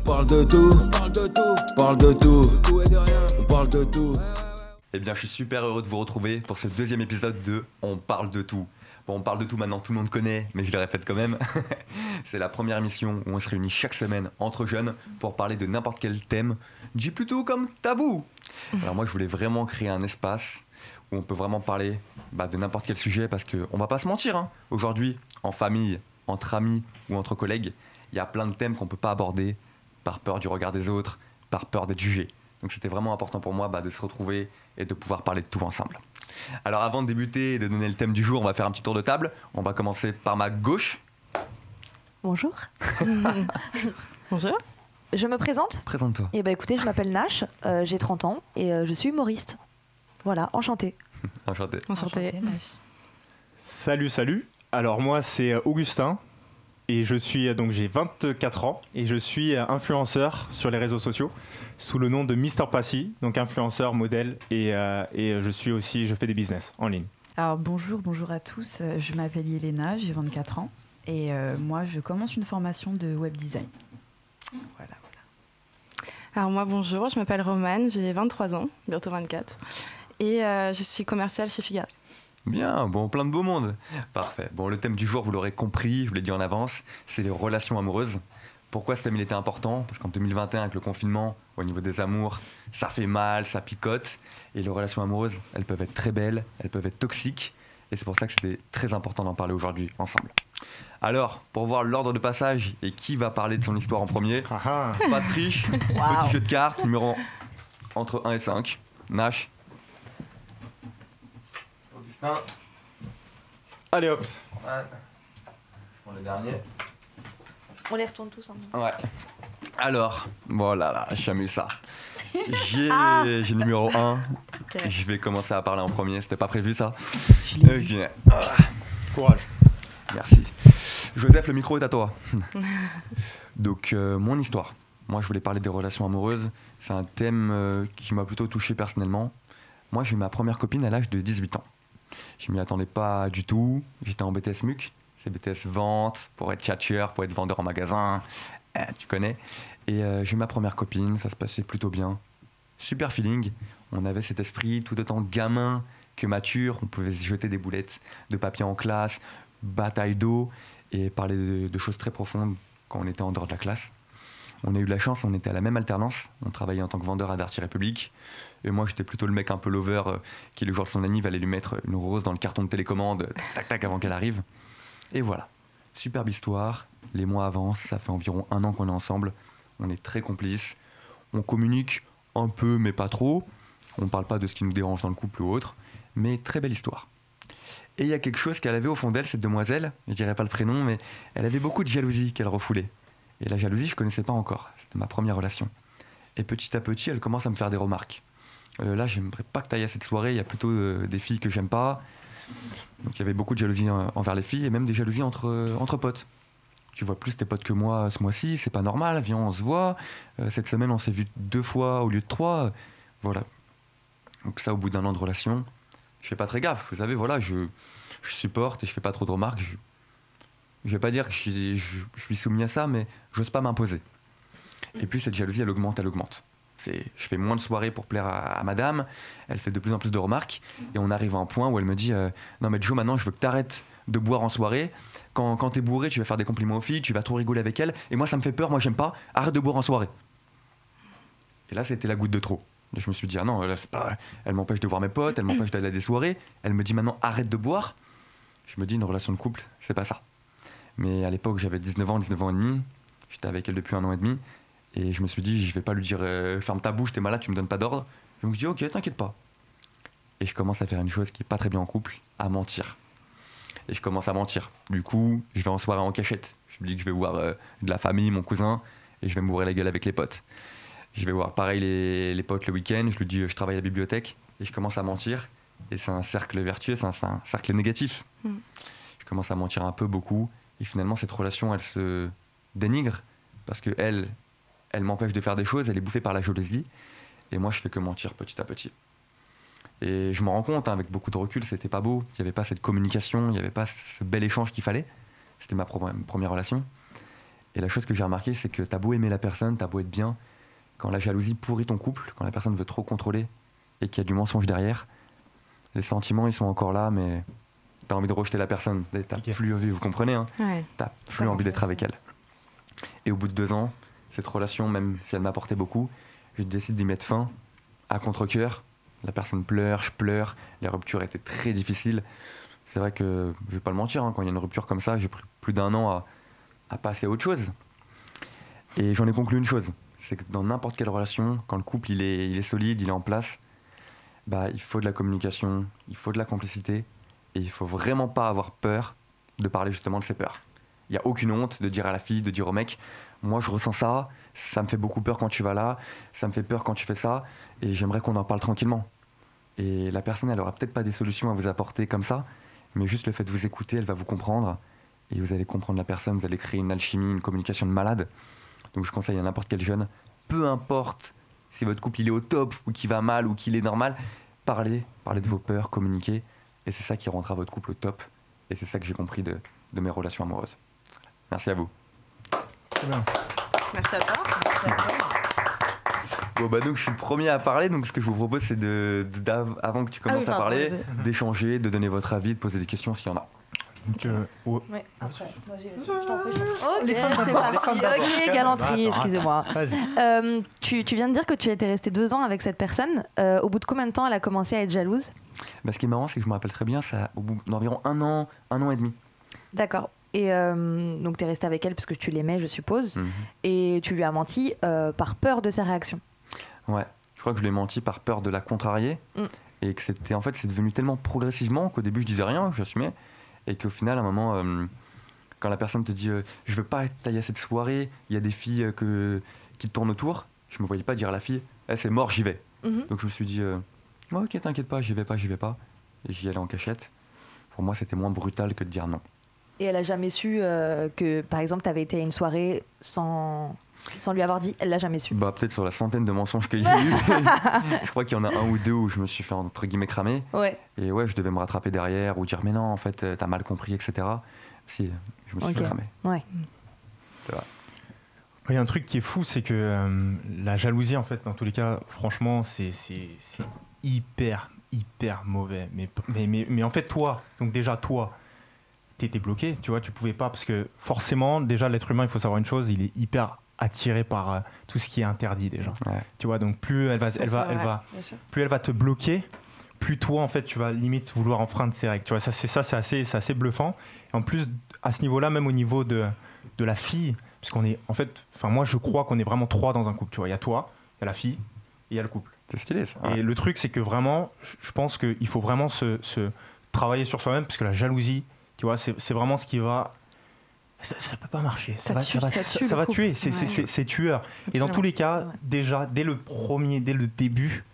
parle de tout, parle de tout et de rien, on parle de tout. Eh bien, je suis super heureux de vous retrouver pour ce deuxième épisode de On parle de tout. Bon, on parle de tout maintenant, tout le monde connaît, mais je le répète quand même. C'est la première émission où on se réunit chaque semaine entre jeunes pour parler de n'importe quel thème, dit plutôt comme tabou. Alors moi, je voulais vraiment créer un espace où on peut vraiment parler de n'importe quel sujet, parce qu'on va pas se mentir, hein. Aujourd'hui, en famille, entre amis ou entre collègues, il y a plein de thèmes qu'on peut pas aborder par peur du regard des autres, par peur d'être jugé. Donc c'était vraiment important pour moi de se retrouver et de pouvoir parler de tout ensemble. Alors avant de débuter et de donner le thème du jour, on va faire un petit tour de table. On va commencer par ma gauche. Bonjour. Bonjour. Je me présente. Présente-toi. Eh ben écoutez, je m'appelle Nash, j'ai 30 ans et je suis humoriste. Voilà, enchantée. Enchanté. Enchantée. Salut. Alors moi c'est Augustin et j'ai 24 ans et je suis influenceur sur les réseaux sociaux sous le nom de Mister Passy, donc influenceur, modèle et je fais des business en ligne. Alors bonjour à tous, je m'appelle Yelena, j'ai 24 ans et moi je commence une formation de web design. Voilà. Alors moi bonjour, je m'appelle Romane, j'ai 23 ans, bientôt 24 et je suis commerciale chez Figaro. Bien, bon, plein de beau monde. Parfait. Bon, le thème du jour, vous l'aurez compris, je vous l'ai dit en avance, c'est les relations amoureuses. Pourquoi ce thème il était important ? Parce qu'en 2021, avec le confinement, au niveau des amours, ça fait mal, ça picote. Et les relations amoureuses, elles peuvent être très belles, elles peuvent être toxiques. Et c'est pour ça que c'était très important d'en parler aujourd'hui ensemble. Alors, pour voir l'ordre de passage et qui va parler de son histoire en premier, pas de triche, petit jeu de cartes, numéro entre 1 et 5. Nash. Augustin. Allez hop. Ouais. Pour le dernier. On les retourne tous. Ouais. Alors, voilà, j'ai jamais eu ça. J'ai numéro 1. Okay. Je vais commencer à parler en premier. C'était pas prévu ça. Ok. Courage. Merci. Joseph, le micro est à toi. Donc, mon histoire. Moi, je voulais parler des relations amoureuses. C'est un thème qui m'a plutôt touché personnellement. Moi, j'ai eu ma première copine à l'âge de 18 ans. Je m'y attendais pas du tout. J'étais en BTS MUC. C'est BTS vente, pour être tchatcheur, pour être vendeur en magasin. Tu connais. Et j'ai eu ma première copine. Ça se passait plutôt bien. Super feeling. On avait cet esprit tout autant gamin que mature. On pouvait se jeter des boulettes de papier en classe, bataille d'eau et parler de choses très profondes quand on était en dehors de la classe. On a eu de la chance, on était à la même alternance. On travaillait en tant que vendeur à Darty République. Et moi, j'étais plutôt le mec un peu lover qui, le jour de son anniv, allait lui mettre une rose dans le carton de télécommande, tac, avant qu'elle arrive. Et voilà. Superbe histoire. Les mois avancent. Ça fait environ 1 an qu'on est ensemble. On est très complices. On communique un peu, mais pas trop. On ne parle pas de ce qui nous dérange dans le couple ou autre. Mais très belle histoire. Et il y a quelque chose qu'elle avait au fond d'elle, cette demoiselle. Je dirais pas le prénom, mais elle avait beaucoup de jalousie qu'elle refoulait. Et la jalousie, je ne connaissais pas encore. C'était ma première relation. Et petit à petit, elle commence à me faire des remarques. Là, j'aimerais pas que tu ailles à cette soirée. Il y a plutôt des filles que j'aime pas. Donc il y avait beaucoup de jalousie envers les filles et même des jalousies entre potes. Tu vois plus tes potes que moi ce mois-ci, c'est pas normal. Viens, on se voit. Cette semaine, on s'est vu 2 fois au lieu de 3. Voilà. Donc ça, au bout d'1 an de relation, je fais pas très gaffe. Vous savez, voilà, je supporte et je fais pas trop de remarques. Je vais pas dire que je suis soumis à ça, mais j'ose pas m'imposer. Et puis cette jalousie, elle augmente. Je fais moins de soirées pour plaire à madame, elle fait de plus en plus de remarques, et on arrive à un point où elle me dit non mais Joe, maintenant je veux que tu arrêtes de boire en soirée, quand t'es bourré tu vas faire des compliments aux filles, tu vas trop rigoler avec elles, et moi ça me fait peur, moi j'aime pas, arrête de boire en soirée. Et là c'était la goutte de trop. Et je me suis dit non, là, c'est pas... elle m'empêche de voir mes potes, elle m'empêche d'aller à des soirées, elle me dit maintenant arrête de boire. Je me dis une relation de couple, c'est pas ça. Mais à l'époque j'avais 19 ans et demi, j'étais avec elle depuis 1 an et demi, et je me suis dit, je vais pas lui dire ferme ta bouche, t'es malade, tu me donnes pas d'ordre. Donc je dis ok, t'inquiète pas. Et je commence à faire une chose qui est pas très bien en couple, à mentir. Et je commence à mentir. Du coup, je vais en soirée en cachette. Je me dis que je vais voir de la famille, mon cousin, et je vais me bourrer la gueule avec les potes. Je vais voir pareil les potes le week-end, je lui dis je travaille à la bibliothèque, et je commence à mentir. Et c'est un cercle vertueux, c'est un cercle négatif. Je commence à mentir un peu, beaucoup, et finalement cette relation, elle se dénigre, parce que elle m'empêche de faire des choses, elle est bouffée par la jalousie, et moi je fais que mentir petit à petit. Et je m'en rends compte, avec beaucoup de recul, c'était pas beau, il n'y avait pas cette communication, il n'y avait pas ce bel échange qu'il fallait. C'était ma première relation. Et la chose que j'ai remarqué, c'est que t'as beau aimer la personne, t'as beau être bien, quand la jalousie pourrit ton couple, quand la personne veut trop contrôler et qu'il y a du mensonge derrière, les sentiments, ils sont encore là, mais t'as envie de rejeter la personne. T'as plus envie, vous comprenez, hein, Ouais. t'as plus envie d'être avec elle. Et au bout de 2 ans, cette relation, même si elle m'apportait beaucoup, je décide d'y mettre fin à contre-cœur. La personne pleure, je pleure, les ruptures étaient très difficiles. C'est vrai que, je vais pas le mentir, hein, quand il y a une rupture comme ça, j'ai pris plus d'1 an à passer à autre chose. Et j'en ai conclu une chose, c'est que dans n'importe quelle relation, quand le couple il est solide, il est en place, bah, il faut de la communication, il faut de la complicité, et il faut vraiment pas avoir peur de parler justement de ses peurs. Il n'y a aucune honte de dire à la fille, de dire au mec, moi je ressens ça, ça me fait beaucoup peur quand tu vas là, ça me fait peur quand tu fais ça, et j'aimerais qu'on en parle tranquillement. Et la personne, elle aura peut-être pas des solutions à vous apporter comme ça, mais juste le fait de vous écouter, elle va vous comprendre, et vous allez comprendre la personne, vous allez créer une alchimie, une communication de malade. Donc je conseille à n'importe quel jeune, peu importe si votre couple il est au top, ou qu'il va mal, ou qu'il est normal, parlez de vos peurs, communiquez, et c'est ça qui rendra votre couple au top. Et c'est ça que j'ai compris de mes relations amoureuses. Merci à vous. Merci à toi. Bon bah donc je suis le premier à parler, donc ce que je vous propose c'est avant que tu commences à parler, d'échanger, de donner votre avis, de poser des questions s'il y en a. Donc, Ouais, après, moi Ok, c'est parti. Ok, galanterie, excusez-moi. Tu viens de dire que tu étais resté 2 ans avec cette personne. Au bout de combien de temps elle a commencé à être jalouse? Bah, ce qui est marrant, c'est que je me rappelle très bien, ça au bout d'environ 1 an et demi. D'accord. Et donc tu es resté avec elle parce que tu l'aimais, je suppose. Et tu lui as menti par peur de sa réaction. Ouais, je crois que je lui ai menti par peur de la contrarier. Et que c'est devenu tellement progressivement qu'au début je disais rien, j'assumais. Et qu'au final, à un moment, quand la personne te dit je veux pas être taillé à cette soirée, il y a des filles qui te tournent autour, je me voyais pas dire à la fille c'est mort, j'y vais. Donc je me suis dit ok, t'inquiète pas, j'y vais pas. Et j'y allais en cachette. Pour moi, c'était moins brutal que de dire non. Et elle a jamais su que, par exemple, tu avais été à une soirée sans lui avoir dit? Elle l'a jamais su? Bah, peut-être sur la centaine de mensonges qu'il y a eu. Je crois qu'il y en a 1 ou 2 où je me suis fait entre guillemets cramer. Ouais. Et ouais, je devais me rattraper derrière ou dire mais non, en fait, t'as mal compris, etc. Si, je me suis fait cramer. Ouais. Il y a un truc qui est fou, c'est que la jalousie, en fait, dans tous les cas, franchement, c'est hyper mauvais. Mais en fait, toi, t'étais bloqué, tu vois, tu pouvais pas, parce que forcément, déjà, l'être humain, il faut savoir une chose, il est hyper attiré par tout ce qui est interdit déjà. Ouais. Tu vois, donc plus elle va te bloquer, plus toi, en fait, tu vas limite vouloir enfreindre ses règles. Tu vois, c'est assez bluffant. Et en plus, à ce niveau-là, même au niveau de la fille, parce qu'on est, en fait, moi, je crois qu'on est vraiment 3 dans un couple. Tu vois, il y a toi, il y a la fille, et il y a le couple. C'est stylé, ça. Et le truc, c'est que vraiment, je pense qu'il faut vraiment se travailler sur soi-même, parce que la jalousie, tu vois, c'est vraiment ce qui va... Ça peut pas marcher. Ça va tuer. C'est tueur. Et dans tous les cas, déjà, dès le début,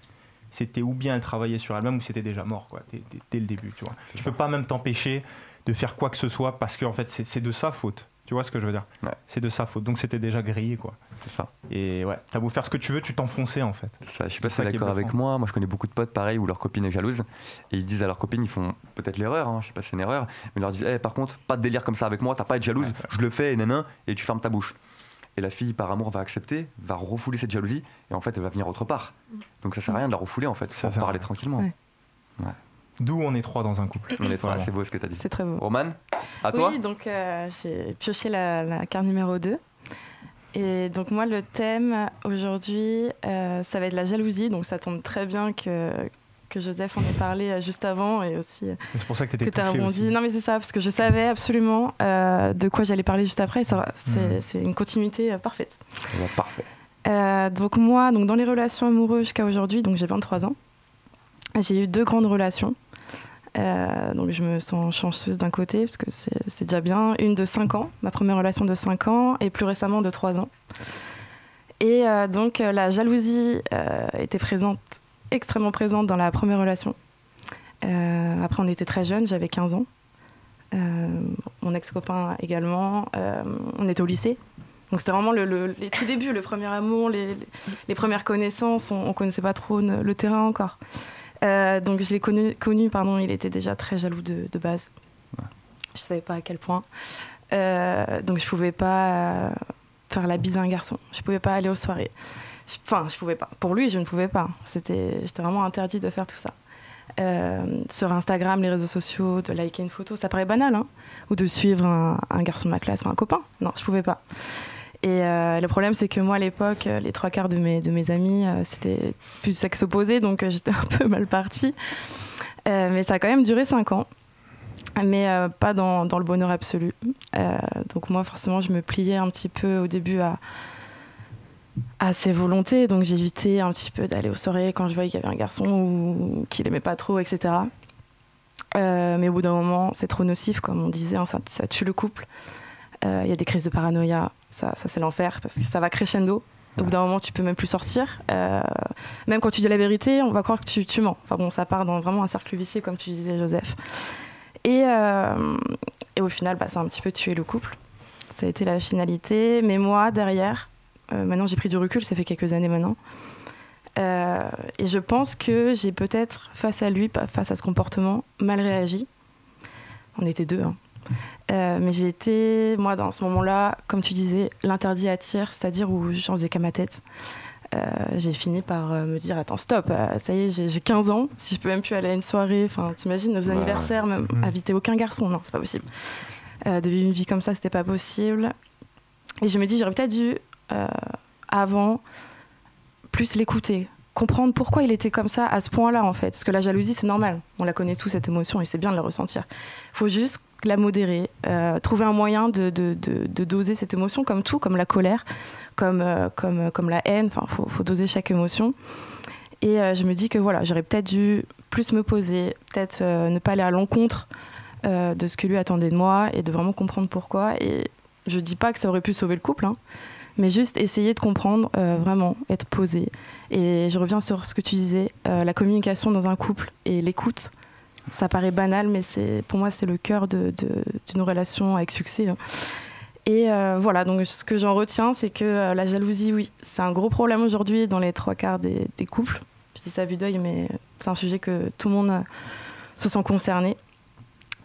c'était ou bien elle travaillait sur elle-même ou c'était déjà mort, quoi, dès le début. Tu vois. Tu peux pas même t'empêcher de faire quoi que ce soit parce qu'en fait, c'est de sa faute. Tu vois ce que je veux dire? Ouais. C'est de sa faute. Donc c'était déjà grillé, quoi. C'est ça. Et ouais, t'as beau faire ce que tu veux, tu t'enfonçais en fait. Ça, je sais pas si t'es d'accord avec moi. Moi, je connais beaucoup de potes pareil où leur copine est jalouse et ils disent à leur copine, ils font peut-être l'erreur, je sais pas si c'est une erreur, mais ils leur disent par contre, pas de délire comme ça avec moi, t'as pas à être jalouse, je le fais et tu fermes ta bouche. Et la fille, par amour, va accepter, va refouler cette jalousie et en fait, elle va venir autre part. Donc ça sert à rien de la refouler en fait, faut en parler tranquillement. Ouais. D'où on est 3 dans un couple. On est 3, c'est beau ce que tu as dit. C'est très beau. Romane, à toi? Oui, donc j'ai pioché la carte numéro 2. Et donc moi, le thème aujourd'hui, ça va être la jalousie. Donc ça tombe très bien que Joseph en ait parlé juste avant. Et aussi c'est pour ça que tu as rebondi. Aussi. Non mais c'est ça, parce que je savais absolument de quoi j'allais parler juste après. C'est une continuité parfaite. Parfait. Donc moi, dans les relations amoureuses jusqu'à aujourd'hui, donc j'ai 23 ans, j'ai eu 2 grandes relations. Donc je me sens chanceuse d'un côté parce que c'est déjà bien. Une de 5 ans, ma première relation de 5 ans, et plus récemment de 3 ans. Et donc la jalousie était extrêmement présente dans la première relation. Après on était très jeunes, j'avais 15 ans. Mon ex-copain également. On était au lycée. Donc c'était vraiment les tout débuts, le premier amour, les premières connaissances. On connaissait pas trop le terrain encore. Donc je l'ai connu, il était déjà très jaloux de base. Ouais. Je savais pas à quel point. Donc je pouvais pas faire la bise à un garçon. Je pouvais pas aller aux soirées. Enfin, je pouvais pas. Pour lui, je ne pouvais pas. J'étais vraiment interdit de faire tout ça. Sur Instagram, les réseaux sociaux, de liker une photo, ça paraît banal, hein, ou de suivre un garçon de ma classe, un copain. Non, je pouvais pas. Et le problème, c'est que moi, à l'époque, les 3/4 de mes amis, c'était plus sexe opposé, donc j'étais un peu mal partie. Mais ça a quand même duré 5 ans, mais pas dans le bonheur absolu. Donc moi, forcément, je me pliais un petit peu au début à ses volontés, donc j'évitais un petit peu d'aller aux soirées quand je voyais qu'il y avait un garçon ou qu'il aimait pas trop, etc. Mais au bout d'un moment, c'est trop nocif, comme on disait, hein, ça tue le couple. Il y a des crises de paranoïa, ça c'est l'enfer, parce que ça va crescendo. Au bout d'un moment, tu peux même plus sortir. Même quand tu dis la vérité, on va croire que tu mens. Enfin bon, ça part dans vraiment un cercle vicieux, comme tu disais, Joseph. Et au final, ça a un petit peu tué le couple. Ça a été la finalité. Mais moi, derrière, maintenant j'ai pris du recul, ça fait quelques années maintenant. Et je pense que j'ai peut-être, face à lui, face à ce comportement, mal réagi. On était 2, hein. Mais j'ai été, moi, dans ce moment-là, comme tu disais, l'interdit attire, c'est-à-dire où j'en faisais qu'à ma tête. J'ai fini par me dire, attends, stop, ça y est, j'ai 15 ans, si je peux même plus aller à une soirée, enfin, t'imagines, nos anniversaires, même inviter aucun garçon, non, c'est pas possible. De vivre une vie comme ça, c'était pas possible. Et je me dis, j'aurais peut-être dû, avant, plus l'écouter, comprendre pourquoi il était comme ça à ce point-là, en fait. Parce que la jalousie, c'est normal, on la connaît tous, cette émotion, et c'est bien de la ressentir. Il faut juste la modérer, trouver un moyen de doser cette émotion, comme tout, comme la colère, comme la haine, enfin, faut doser chaque émotion. Et je me dis que voilà, j'aurais peut-être dû plus me poser, peut-être ne pas aller à l'encontre de ce que lui attendait de moi et de vraiment comprendre pourquoi. Et je dis pas que ça aurait pu sauver le couple, hein, mais juste essayer de comprendre, vraiment, être posé. Et je reviens sur ce que tu disais, la communication dans un couple et l'écoute. Ça paraît banal, mais pour moi, c'est le cœur d'une relation avec succès, hein. Et voilà, donc ce que j'en retiens, c'est que la jalousie, oui, c'est un gros problème aujourd'hui dans les 3/4 des couples. Je dis ça à vue d'œil, mais c'est un sujet que tout le monde se sent concerné.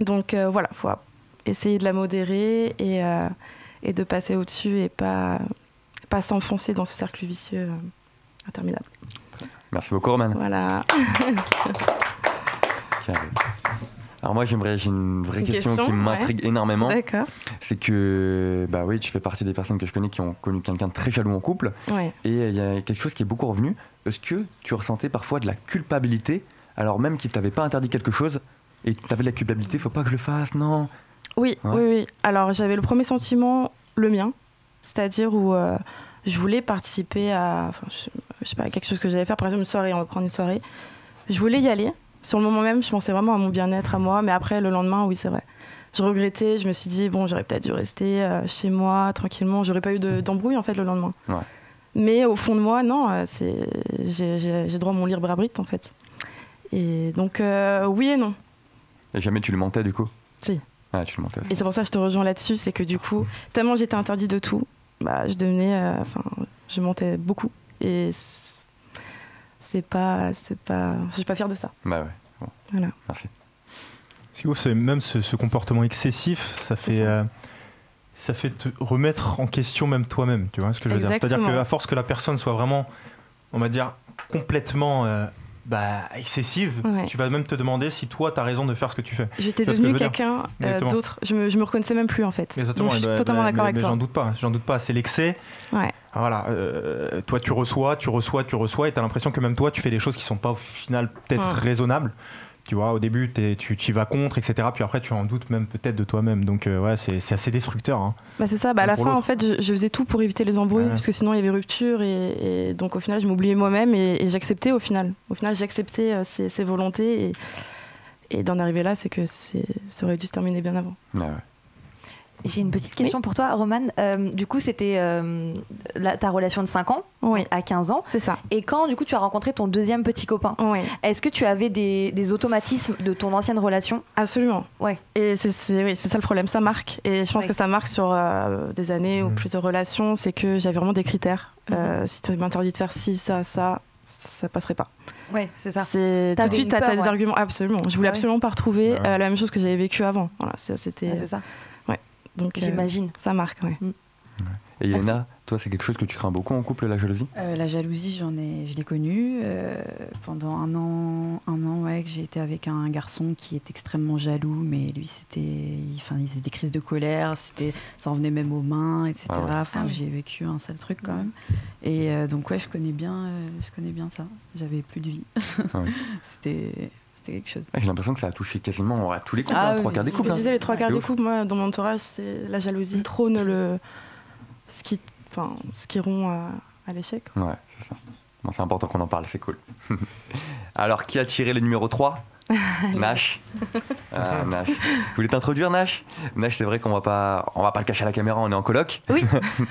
Donc voilà, il faut essayer de la modérer et de passer au-dessus et pas s'enfoncer dans ce cercle vicieux interminable. Merci beaucoup, Romane. Voilà. Alors moi, j'ai une vraie question qui m'intrigue énormément. D'accord. C'est que, bah oui, tu fais partie des personnes que je connais qui ont connu quelqu'un de très jaloux en couple. Ouais. Et il y a quelque chose qui est beaucoup revenu. Est-ce que tu ressentais parfois de la culpabilité, alors même qu'il t'avait pas interdit quelque chose, et tu avais de la culpabilité, faut pas que je le fasse, non? Oui, ouais. Oui. Alors j'avais le premier sentiment, le mien, c'est-à-dire où je voulais participer à, je sais pas, quelque chose que j'allais faire, par exemple une soirée, on va prendre une soirée. Je voulais y aller. Sur le moment même, je pensais vraiment à mon bien-être, à moi. Mais après, le lendemain, oui, c'est vrai. Je regrettais. Je me suis dit, bon, j'aurais peut-être dû rester chez moi, tranquillement. J'aurais pas eu d'embrouille, en fait, le lendemain. Ouais. Mais au fond de moi, non, j'ai droit à mon libre arbitre, en fait. Et donc, oui et non. Et jamais tu lui mentais, du coup? Si. Ah, tu lui mentais aussi. Et c'est pour ça que je te rejoins là-dessus. C'est que du coup, tellement j'étais interdit de tout, je devenais... je mentais beaucoup. Et... je suis pas fière de ça. Bah ouais. Bon. Voilà. Merci. C'est même ce comportement excessif, ça fait te remettre en question même toi-même, tu vois ce que je veux dire. C'est-à-dire qu'à force que la personne soit vraiment, on va dire, complètement excessive, ouais. Tu vas même te demander si toi tu as raison de faire ce que tu fais. J'étais devenue quelqu'un d'autre. Je me reconnaissais même plus en fait. Exactement. Donc, je suis totalement d'accord avec toi. J'en doute pas. C'est l'excès. Ouais. Voilà. Toi tu reçois et t'as l'impression que même toi tu fais des choses qui sont pas au final peut-être raisonnables. Tu vois, au début tu y vas contre, etc. Puis après tu en doutes même peut-être de toi-même. Donc ouais, c'est assez destructeur. Hein. C'est ça. À la fin en fait je faisais tout pour éviter les embrouilles parce que sinon il y avait rupture et donc au final je m'oubliais moi-même et j'acceptais au final. Au final j'acceptais ses volontés et d'en arriver là, c'est que ça aurait dû se terminer bien avant. Ouais. J'ai une petite question pour toi, Romane. Du coup, c'était ta relation de 5 ans, à 15 ans. C'est ça. Et quand, du coup, tu as rencontré ton deuxième petit copain, est-ce que tu avais des automatismes de ton ancienne relation? Absolument. Ouais. Et c'est ça le problème, ça marque. Et je pense que ça marque sur des années ou plus de relations, c'est que j'avais vraiment des critères. Si tu m'interdis de faire ci, ça passerait pas. Ouais, c'est ça. Tout de suite, t'as des arguments. Absolument. Je voulais absolument pas retrouver la même chose que j'avais vécu avant. Voilà, c'était... c'est ça. Donc, j'imagine. Ça marque, ouais. Et Yelena, toi, c'est quelque chose que tu crains beaucoup en couple, la jalousie? La jalousie, je l'ai connue pendant un an, ouais, que j'ai été avec un garçon qui est extrêmement jaloux, mais lui, il faisait des crises de colère, ça en venait même aux mains, etc. J'ai vécu un sale truc quand même. Et donc ouais, je connais bien ça. J'avais plus de vie. C'était quelque chose. J'ai l'impression que ça a touché quasiment à tous les couples, 3 quarts des couples. Je disais les 3 quarts des couples, moi, dans mon entourage, c'est la jalousie trône ce qui rompt à l'échec. Ouais, c'est ça. Bon, c'est important qu'on en parle, c'est cool. Alors, qui a tiré le numéro 3? Nash. Nash. Je voulais t'introduire, Nash. Nash, c'est vrai qu'on va pas le cacher à la caméra, on est en coloc. Oui,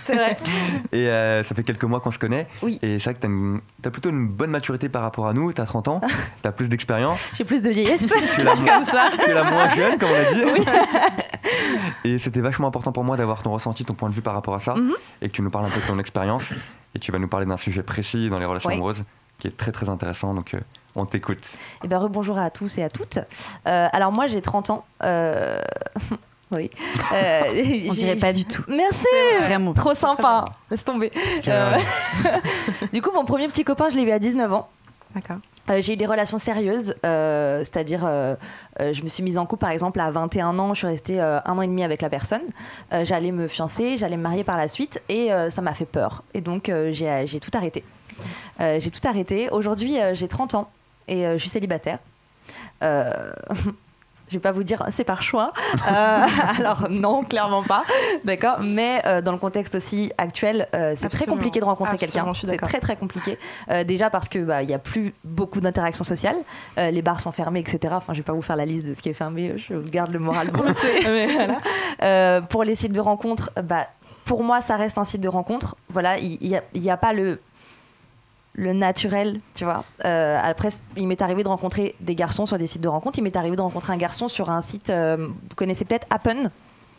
c'est vrai. Et ça fait quelques mois qu'on se connaît. Oui. Et c'est vrai que t'as plutôt une bonne maturité par rapport à nous. T'as 30 ans, t'as plus d'expérience. J'ai plus de vieillesse. Tu es la moins jeune, comme on a dit. Oui. Et c'était vachement important pour moi d'avoir ton ressenti, ton point de vue par rapport à ça. Et que tu nous parles un peu de ton expérience. Et tu vas nous parler d'un sujet précis dans les relations amoureuses qui est très très intéressant. Donc on t'écoute. Eh ben, rebonjour à tous et à toutes. Alors moi j'ai 30 ans. Oui. On dirait pas du tout. Merci. Vraiment. Trop sympa. Laisse tomber. Du coup, mon premier petit copain, je l'ai eu à 19 ans. D'accord. J'ai eu des relations sérieuses, c'est-à-dire je me suis mise en couple par exemple à 21 ans, je suis restée 1 an et demi avec la personne. J'allais me fiancer, j'allais me marier par la suite et ça m'a fait peur. Et donc j'ai tout arrêté. J'ai tout arrêté. Aujourd'hui, j'ai 30 ans et je suis célibataire. Je vais pas vous dire c'est par choix. Alors non, clairement pas. D'accord. Mais dans le contexte aussi actuel, c'est très compliqué de rencontrer quelqu'un. C'est très très compliqué. Déjà parce que y a plus beaucoup d'interactions sociales. Les bars sont fermés, etc. Enfin, je vais pas vous faire la liste de ce qui est fermé. Je vous garde le moral. Mais voilà. Pour les sites de rencontres, pour moi, ça reste un site de rencontre. Voilà, il y a pas le naturel, tu vois. Après, il m'est arrivé de rencontrer des garçons sur des sites de rencontres. Il m'est arrivé de rencontrer un garçon sur un site, vous connaissez peut-être Happen.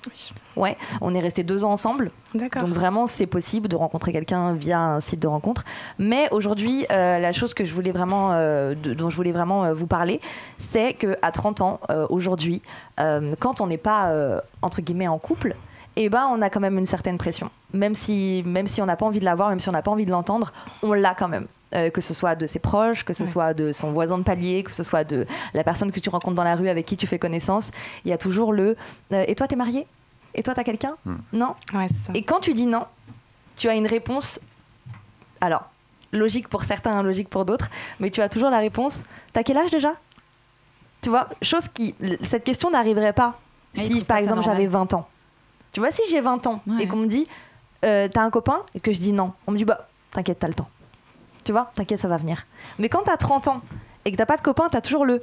Oui. Ouais, on est restés 2 ans ensemble. D'accord. Donc vraiment, c'est possible de rencontrer quelqu'un via un site de rencontre. Mais aujourd'hui, la chose que je voulais vraiment, dont je voulais vraiment vous parler, c'est qu'à 30 ans, aujourd'hui, quand on n'est pas, entre guillemets, en couple, on a quand même une certaine pression. Même si on n'a pas envie de l'avoir, même si on n'a pas envie de l'entendre, on l'a quand même. Que ce soit de ses proches, que ce soit de son voisin de palier, que ce soit de la personne que tu rencontres dans la rue avec qui tu fais connaissance, il y a toujours et toi, t'es marié? Et toi, t'as quelqu'un? Non? Ouais, c'est ça. Et quand tu dis non, tu as une réponse, alors, logique pour certains, logique pour d'autres, mais tu as toujours la réponse, t'as quel âge déjà? Tu vois, cette question n'arriverait pas si, par exemple, j'avais 20 ans. Tu vois, si j'ai 20 ans et qu'on me dit t'as un copain et que je dis non, on me dit t'inquiète, t'as le temps. Tu vois, t'inquiète, ça va venir. Mais quand t'as 30 ans et que t'as pas de copain, t'as toujours le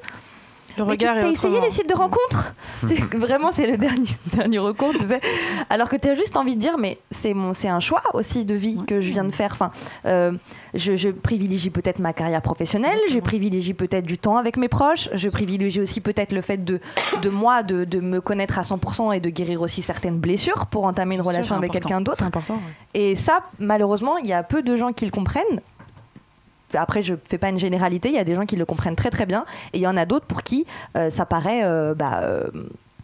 regard. T'as essayé les sites de rencontres? Vraiment, c'est le dernier recours, tu sais. Alors que t'as juste envie de dire, mais c'est un choix aussi de vie que je viens de faire. Enfin, je privilégie peut-être ma carrière professionnelle, je privilégie peut-être du temps avec mes proches, je privilégie aussi peut-être le fait de me connaître à 100% et de guérir aussi certaines blessures pour entamer une relation avec quelqu'un d'autre. C'est important. Ouais. Et ça, malheureusement, il y a peu de gens qui le comprennent. Après, je ne fais pas une généralité, il y a des gens qui le comprennent très très bien et il y en a d'autres pour qui ça paraît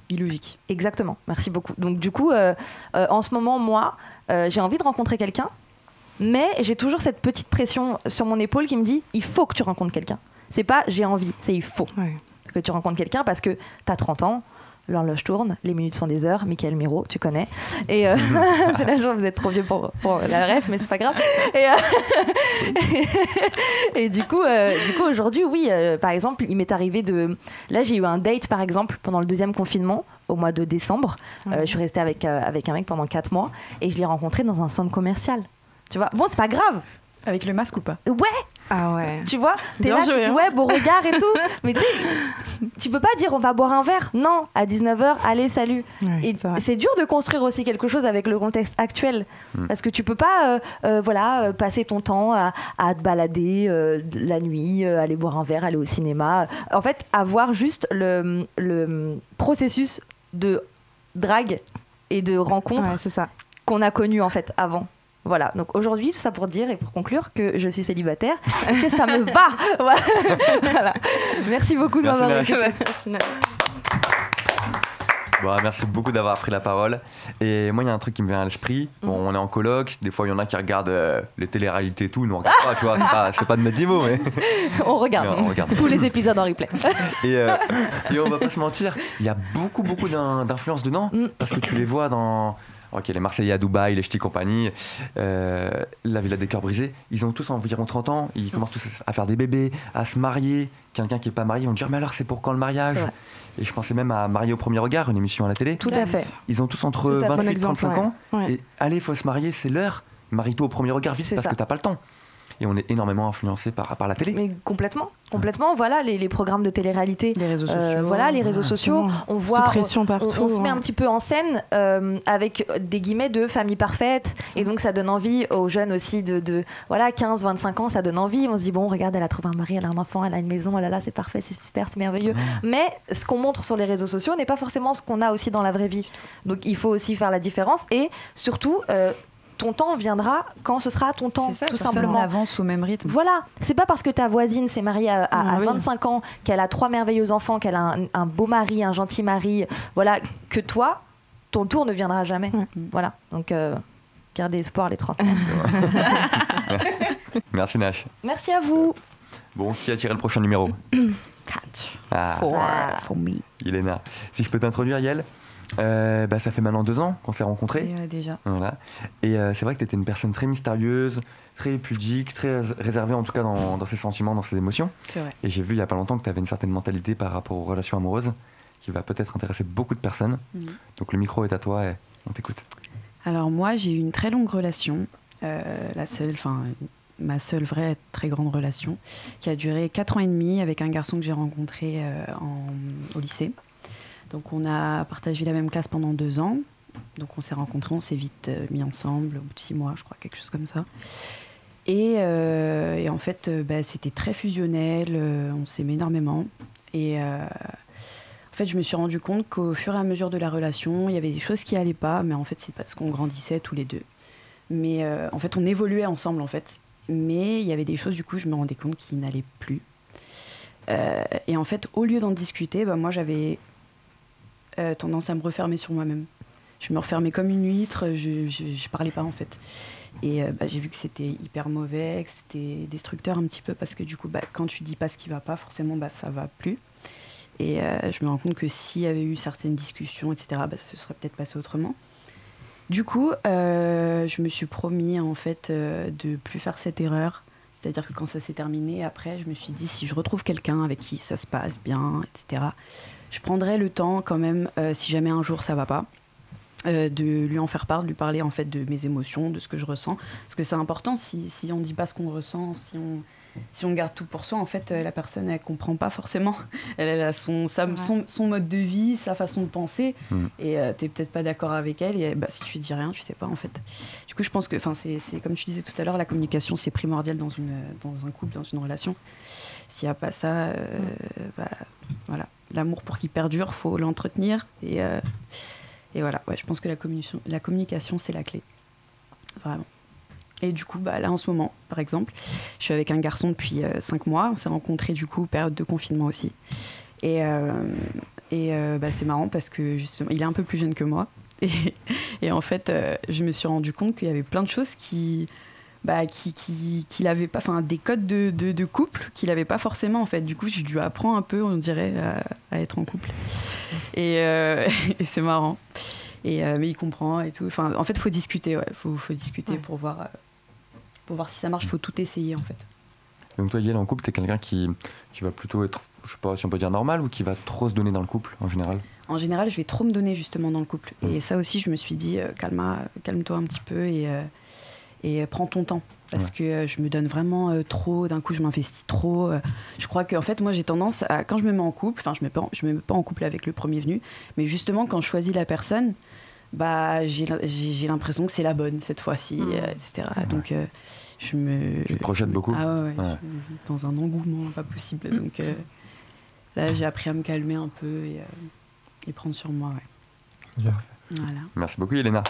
illogique. Exactement, merci beaucoup. Donc du coup, en ce moment, moi, j'ai envie de rencontrer quelqu'un, mais j'ai toujours cette petite pression sur mon épaule qui me dit il faut que tu rencontres quelqu'un. C'est pas j'ai envie, c'est il faut que tu rencontres quelqu'un parce que tu as 30 ans. L'horloge tourne, les minutes sont des heures. Mickaël Miro, tu connais. Et c'est la journée, vous êtes trop vieux pour la ref, mais c'est pas grave. Et du coup, aujourd'hui, oui, par exemple, il m'est arrivé Là, j'ai eu un date, par exemple, pendant le 2e confinement, au mois de décembre. Je suis restée avec un mec pendant 4 mois et je l'ai rencontré dans un centre commercial. Tu vois, bon, c'est pas grave. Avec le masque ou pas? Ouais. Ah ouais. Tu vois, t'es là, tu dis ouais, beau regard et tout. Mais tu peux pas dire on va boire un verre. Non, à 19h, allez, salut. Ouais, et c'est dur de construire aussi quelque chose avec le contexte actuel. Parce que tu peux pas passer ton temps à te balader la nuit, aller boire un verre, aller au cinéma. En fait, avoir juste le processus de drague et de rencontre qu'on a connu en fait avant. Voilà, donc aujourd'hui, tout ça pour dire et pour conclure que je suis célibataire et que ça me va. Voilà. Merci beaucoup de m'avoir écouté. Bon, merci beaucoup d'avoir pris la parole. Et moi, il y a un truc qui me vient à l'esprit. Bon, on est en coloc, des fois, il y en a qui regardent les téléréalités et tout. Nous, on regarde pas, tu vois. C'est pas de notre niveau, mais. On regarde tous les épisodes en replay. Et on va pas se mentir, il y a beaucoup d'influence dedans. Parce que tu les vois dans. Ok, les Marseillais à Dubaï, les Ch'ti compagnie, la Villa des Cœurs Brisés, ils ont tous environ 30 ans, ils commencent tous à faire des bébés, à se marier. Quelqu'un qui n'est pas marié, on dire mais alors c'est pour quand le mariage? Et je pensais même à Marié au premier regard, une émission à la télé. Tout à fait. Ils ont tous entre 28 et 35 ans. Et allez, il faut se marier, c'est l'heure. Marie-toi au premier regard, vite, parce que t'as pas le temps. Et on est énormément influencé par la télé. Mais complètement. Voilà, les programmes de télé-réalité. Les réseaux sociaux. Voilà, les réseaux sociaux. On voit. Pression partout. On se met un petit peu en scène avec des guillemets de famille parfaite. Et donc, ça donne envie aux jeunes aussi de 15, 25 ans. Ça donne envie. On se dit, bon, regarde, elle a trouvé un mari, elle a un enfant, elle a une maison. Oh là là, c'est parfait, c'est super, c'est merveilleux. Mais ce qu'on montre sur les réseaux sociaux n'est pas forcément ce qu'on a aussi dans la vraie vie. Donc, il faut aussi faire la différence. Et surtout. Ton temps viendra quand ce sera ton temps, tout simplement. On avance au même rythme. Voilà, c'est pas parce que ta voisine s'est mariée à 25 ans, qu'elle a 3 merveilleux enfants, qu'elle a un beau mari, un gentil mari, voilà, que toi, ton tour ne viendra jamais. Voilà, donc gardez espoir les 3. Merci Nash. Merci à vous. Bon, qui a tiré le prochain numéro? 4. For me. Iléna. Si je peux t'introduire, Yael. Ça fait maintenant 2 ans qu'on s'est rencontrés. Déjà. Voilà. Et c'est vrai que tu étais une personne très mystérieuse, très pudique, très réservée en tout cas dans ses sentiments, dans ses émotions. C'est vrai. Et j'ai vu il n'y a pas longtemps que tu avais une certaine mentalité par rapport aux relations amoureuses qui va peut-être intéresser beaucoup de personnes. Donc le micro est à toi et on t'écoute. Alors moi, j'ai eu une très longue relation, ma seule vraie très grande relation, qui a duré 4 ans et demi avec un garçon que j'ai rencontré au lycée. Donc on a partagé la même classe pendant 2 ans. Donc on s'est rencontrés, on s'est vite mis ensemble au bout de 6 mois, je crois, quelque chose comme ça. Et en fait, c'était très fusionnel, on s'aimait énormément. Et en fait, je me suis rendu compte qu'au fur et à mesure de la relation, il y avait des choses qui n'allaient pas, mais en fait, c'est parce qu'on grandissait tous les deux. Mais en fait, on évoluait ensemble, en fait. Mais il y avait des choses, du coup, je me rendais compte qui n'allaient plus. Et en fait, au lieu d'en discuter, moi, j'avais tendance à me refermer sur moi-même. Je me refermais comme une huître, je parlais pas en fait. Et j'ai vu que c'était hyper mauvais, que c'était destructeur un petit peu, parce que du coup, quand tu dis pas ce qui va pas, forcément, ça va plus. Et je me rends compte que s'il y avait eu certaines discussions, etc., ce serait peut-être passé autrement. Du coup, je me suis promis en fait de plus faire cette erreur. C'est-à-dire que quand ça s'est terminé, après, je me suis dit, si je retrouve quelqu'un avec qui ça se passe bien, etc., je prendrai le temps quand même, si jamais un jour ça va pas, de lui en faire part, de lui parler en fait de mes émotions, de ce que je ressens. Parce que c'est important, si on dit pas ce qu'on ressent, si on garde tout pour soi, en fait, la personne, elle comprend pas forcément. Elle a son mode de vie, sa façon de penser, et t'es peut-être pas d'accord avec elle, et si tu dis rien, tu sais pas, en fait. Du coup, je pense que, c'est comme tu disais tout à l'heure, la communication, c'est primordial dans un couple, dans une relation. S'il n'y a pas ça, voilà. L'amour, pour qu'il perdure, il faut l'entretenir. Et voilà, je pense que la communication, c'est la clé. Vraiment. Et du coup, là, en ce moment, par exemple, je suis avec un garçon depuis 5 mois. On s'est rencontrés, du coup, période de confinement aussi. Et c'est marrant parce que, justement, il est un peu plus jeune que moi. Et en fait, je me suis rendu compte qu'il y avait plein de choses qu'il avait pas, enfin des codes de couple qu'il avait pas forcément en fait. Du coup, je lui apprends un peu, on dirait, à être en couple. Et c'est marrant. Mais il comprend et tout. Enfin, en fait, faut discuter, faut discuter pour voir si ça marche. Faut tout essayer en fait. Donc toi, Yael, en couple, t'es quelqu'un qui va plutôt être, je sais pas si on peut dire normal, ou qui va trop se donner dans le couple en général? En général, je vais trop me donner justement dans le couple. Et ça aussi, je me suis dit, calme-toi un petit peu et prends ton temps. Parce que je me donne vraiment trop, d'un coup je m'investis trop. Je crois qu'en fait, moi j'ai tendance à, quand je me mets en couple, enfin je me mets pas en couple avec le premier venu, mais justement quand je choisis la personne, j'ai l'impression que c'est la bonne cette fois-ci, etc. Donc tu te projettes beaucoup. Ah ouais. Dans un engouement pas possible. Donc là j'ai appris à me calmer un peu et prendre sur moi. Voilà. Merci beaucoup, Iléna.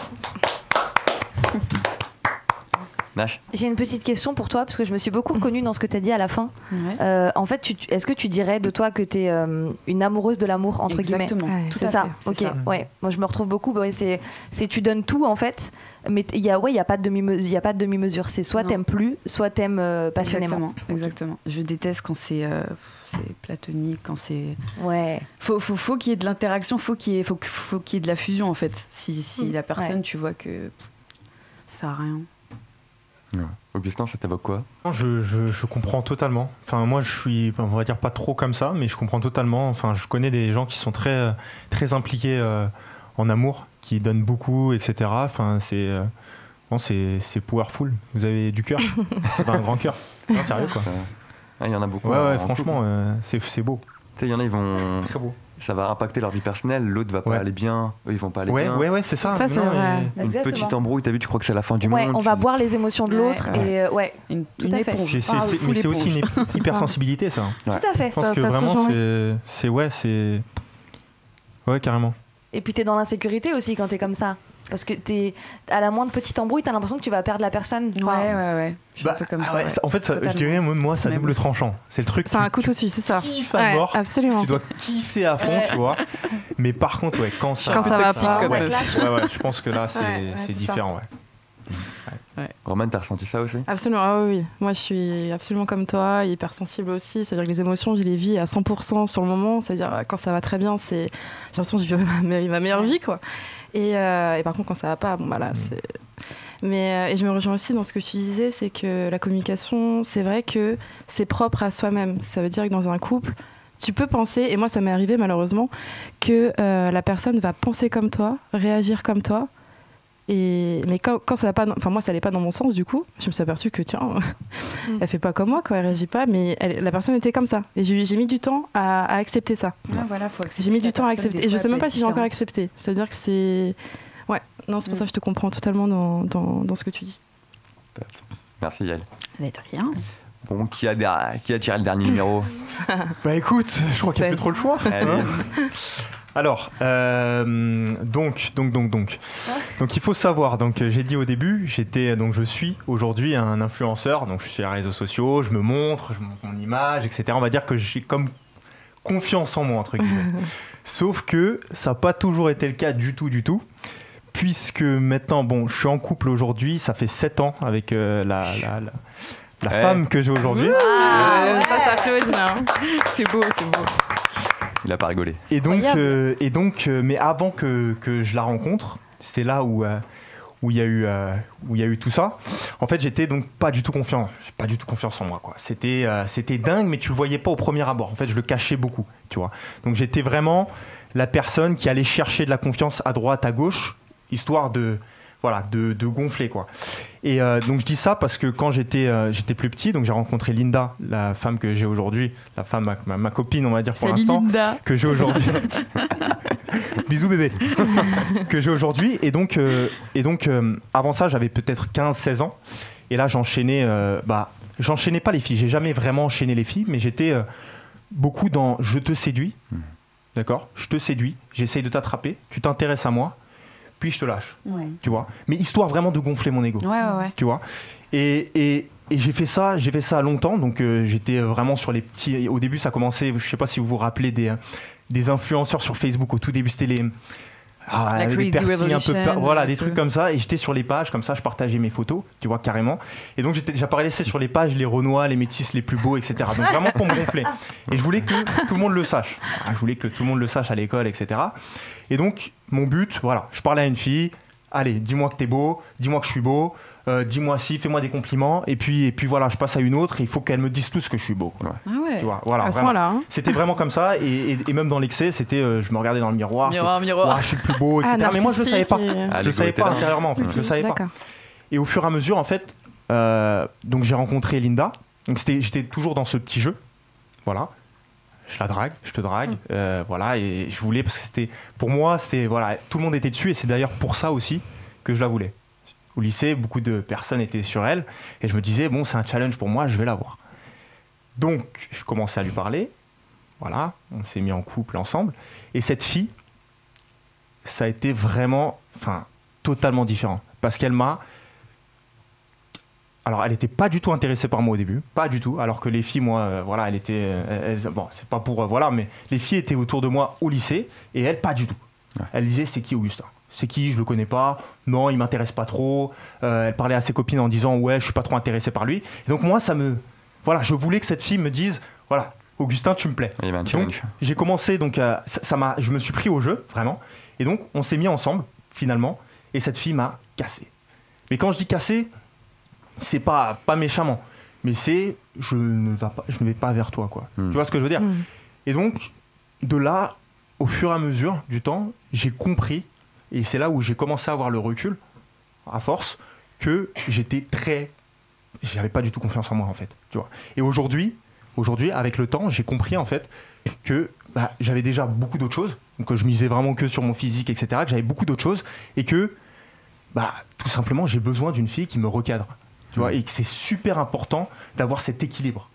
Nash. J'ai une petite question pour toi, parce que je me suis beaucoup reconnue dans ce que tu as dit à la fin. En fait, est-ce que tu dirais de toi que tu es une amoureuse de l'amour, entre guillemets? Exactement. C'est ça. Ok. Ouais. Moi, je me retrouve beaucoup. Ouais, c'est tu donnes tout, en fait. Mais il y a pas de demi-mesure. C'est soit t'aimes plus, soit t'aimes passionnément. Exactement. Je déteste quand c'est platonique, quand c'est. Ouais. Faut qu'il y ait de l'interaction, faut qu'il y ait de la fusion, en fait. Si la personne, tu vois que ça sert à rien. Ouais. Augustin, ça t'évoque quoi? Je comprends totalement. Enfin, moi, je suis, on va dire, pas trop comme ça, mais je comprends totalement. Enfin, je connais des gens qui sont très, très impliqués en amour, qui donnent beaucoup, etc. Enfin, c'est powerful. Vous avez du cœur. C'est pas un grand cœur. Non, sérieux, quoi. Il y en a beaucoup. Ouais, franchement, c'est beau. Tu sais, il y en a, ils vont. Très beau. Ça va impacter leur vie personnelle, l'autre va pas aller bien, eux ils vont pas aller bien. Ouais, c'est ça. Ça, c'est vrai. Une petite embrouille, t'as vu, tu crois que c'est la fin du Ouais, monde. on va boire les émotions de l'autre et une éponge. Mais c'est aussi une hypersensibilité, ça. Tout à fait. Je pense que vraiment, c'est. Ouais, carrément. Et puis t'es dans l'insécurité aussi quand t'es comme ça. Parce que à la moindre petite embrouille, t'as l'impression que tu vas perdre la personne. Ouais. Je suis un peu comme ça. En fait, je dirais, moi, c'est double tranchant. C'est le truc. C'est un couteau suisse, c'est ça. À mort. Absolument. Tu dois kiffer à fond, tu vois. Mais par contre, quand ça va pas, je pense que là, c'est différent, Roman, t'as ressenti ça aussi? Absolument, oui. Moi, je suis absolument comme toi, hypersensible aussi. C'est-à-dire que les émotions, je les vis à 100% sur le moment. C'est-à-dire, quand ça va très bien, j'ai l'impression que je vis ma meilleure vie, quoi. Et par contre, quand ça va pas, c'est. Mais et je me rejoins aussi dans ce que tu disais, c'est que la communication, c'est vrai que c'est propre à soi-même. Ça veut dire que dans un couple, tu peux penser, et moi ça m'est arrivé malheureusement, que la personne va penser comme toi, réagir comme toi. Mais quand ça va pas, moi ça allait pas dans mon sens du coup, je me suis aperçue que tiens, elle fait pas comme moi, quoi, elle réagit pas, mais la personne était comme ça. Et j'ai mis du temps à accepter ça. J'ai mis du temps à accepter. Et je sais même pas si j'ai encore accepté. C'est-à-dire que c'est. Ouais, non, c'est pour ça que je te comprends totalement dans ce que tu dis. Merci Yael. De rien. Bon, qui a tiré le dernier numéro? Bah écoute, je crois qu'il n'y a plus trop le choix. Alors, donc, il faut savoir. Donc, j'ai dit au début, je suis aujourd'hui un influenceur. Donc, je suis sur les réseaux sociaux, je me montre mon image, etc. On va dire que j'ai comme confiance en moi, entre guillemets. Sauf que ça n'a pas toujours été le cas du tout. Puisque maintenant, je suis en couple aujourd'hui, ça fait 7 ans avec la femme que j'ai aujourd'hui. Ça s'applaudit, hein. C'est beau. Il a pas rigolé. Et donc, mais avant que je la rencontre, c'est là où il y a eu tout ça. En fait, j'étais donc pas du tout confiant. J'ai pas du tout confiance en moi, quoi. C'était dingue, mais tu le voyais pas au premier abord. En fait, je le cachais beaucoup, tu vois. Donc, j'étais vraiment la personne qui allait chercher de la confiance à droite, à gauche, histoire de gonfler, quoi. Et donc je dis ça parce que quand j'étais plus petit, donc j'ai rencontré Linda, la femme que j'ai aujourd'hui, la femme, ma copine, on va dire pour l'instant, que j'ai aujourd'hui. Bisous bébé. Que j'ai aujourd'hui. Et donc avant ça, j'avais peut-être 15-16 ans. Et là, j'enchaînais pas les filles. J'ai jamais vraiment enchaîné les filles, mais j'étais beaucoup dans je te séduis. D'accord ? Je te séduis, j'essaye de t'attraper, tu t'intéresses à moi. Puis je te lâche, tu vois. Mais histoire vraiment de gonfler mon ego, tu vois. Et j'ai fait ça longtemps. Donc j'étais vraiment sur les petits. Au début, ça commençait. Je sais pas si vous vous rappelez des influenceurs sur Facebook. Au tout début, c'était les piercings un peu, des trucs comme ça. Et j'étais sur les pages comme ça. Je partageais mes photos, tu vois, carrément. Et donc j'apparaissais sur les pages les Renois, les métis les plus beaux, etc. Donc vraiment pour me gonfler. Et je voulais que tout le monde le sache. Je voulais que tout le monde le sache à l'école, etc. Et donc, mon but, je parlais à une fille, allez, dis-moi que t'es beau, dis-moi que je suis beau, dis-moi si, fais-moi des compliments, et puis voilà, je passe à une autre, et il faut qu'elle me dise tous que je suis beau. Tu vois, voilà, à ce moment-là. Hein. C'était vraiment comme ça, et même dans l'excès, c'était, je me regardais dans le miroir. Je suis le plus beau, etc. Mais moi, je le savais pas. Je le savais pas intérieurement, en fait. Je le savais pas. Et au fur et à mesure, en fait, donc j'ai rencontré Linda. Donc j'étais toujours dans ce petit jeu, voilà. Je te drague, et je voulais, parce que pour moi, tout le monde était dessus, et c'est d'ailleurs pour ça aussi que je la voulais. Au lycée, beaucoup de personnes étaient sur elle, et je me disais, bon, c'est un challenge pour moi, je vais l'avoir. Donc, je commençais à lui parler, on s'est mis en couple ensemble, et cette fille, ça a été vraiment, totalement différent, parce qu'elle m'a alors elle était pas du tout intéressée par moi au début, pas du tout, alors que les filles, moi, voilà, elle était, bon, c'est pas pour, voilà, mais les filles étaient autour de moi au lycée, et elle, pas du tout. Ouais. Elle disait, c'est qui Augustin ? C'est qui ? Je le connais pas. Non, il m'intéresse pas trop. Elle parlait à ses copines en disant, ouais, je suis pas trop intéressé par lui. Et donc moi, voilà, je voulais que cette fille me dise, voilà, Augustin, tu me plais. Il y avait un challenge. Donc j'ai commencé, donc je me suis pris au jeu, vraiment, et donc on s'est mis ensemble, finalement, et cette fille m'a cassé. Mais quand je dis cassé, c'est pas méchamment, mais c'est je ne vais pas vers toi, quoi. Tu vois ce que je veux dire ? Et donc de là, au fur et à mesure du temps, j'ai compris, et c'est là où j'ai commencé à avoir le recul à force, que j'avais pas du tout confiance en moi, en fait, tu vois. Et aujourd'hui, avec le temps, j'ai compris en fait que j'avais déjà beaucoup d'autres choses, donc que je misais vraiment que sur mon physique, etc., que j'avais beaucoup d'autres choses, et que tout simplement j'ai besoin d'une fille qui me recadre. Tu vois, et que c'est super important d'avoir cet équilibre.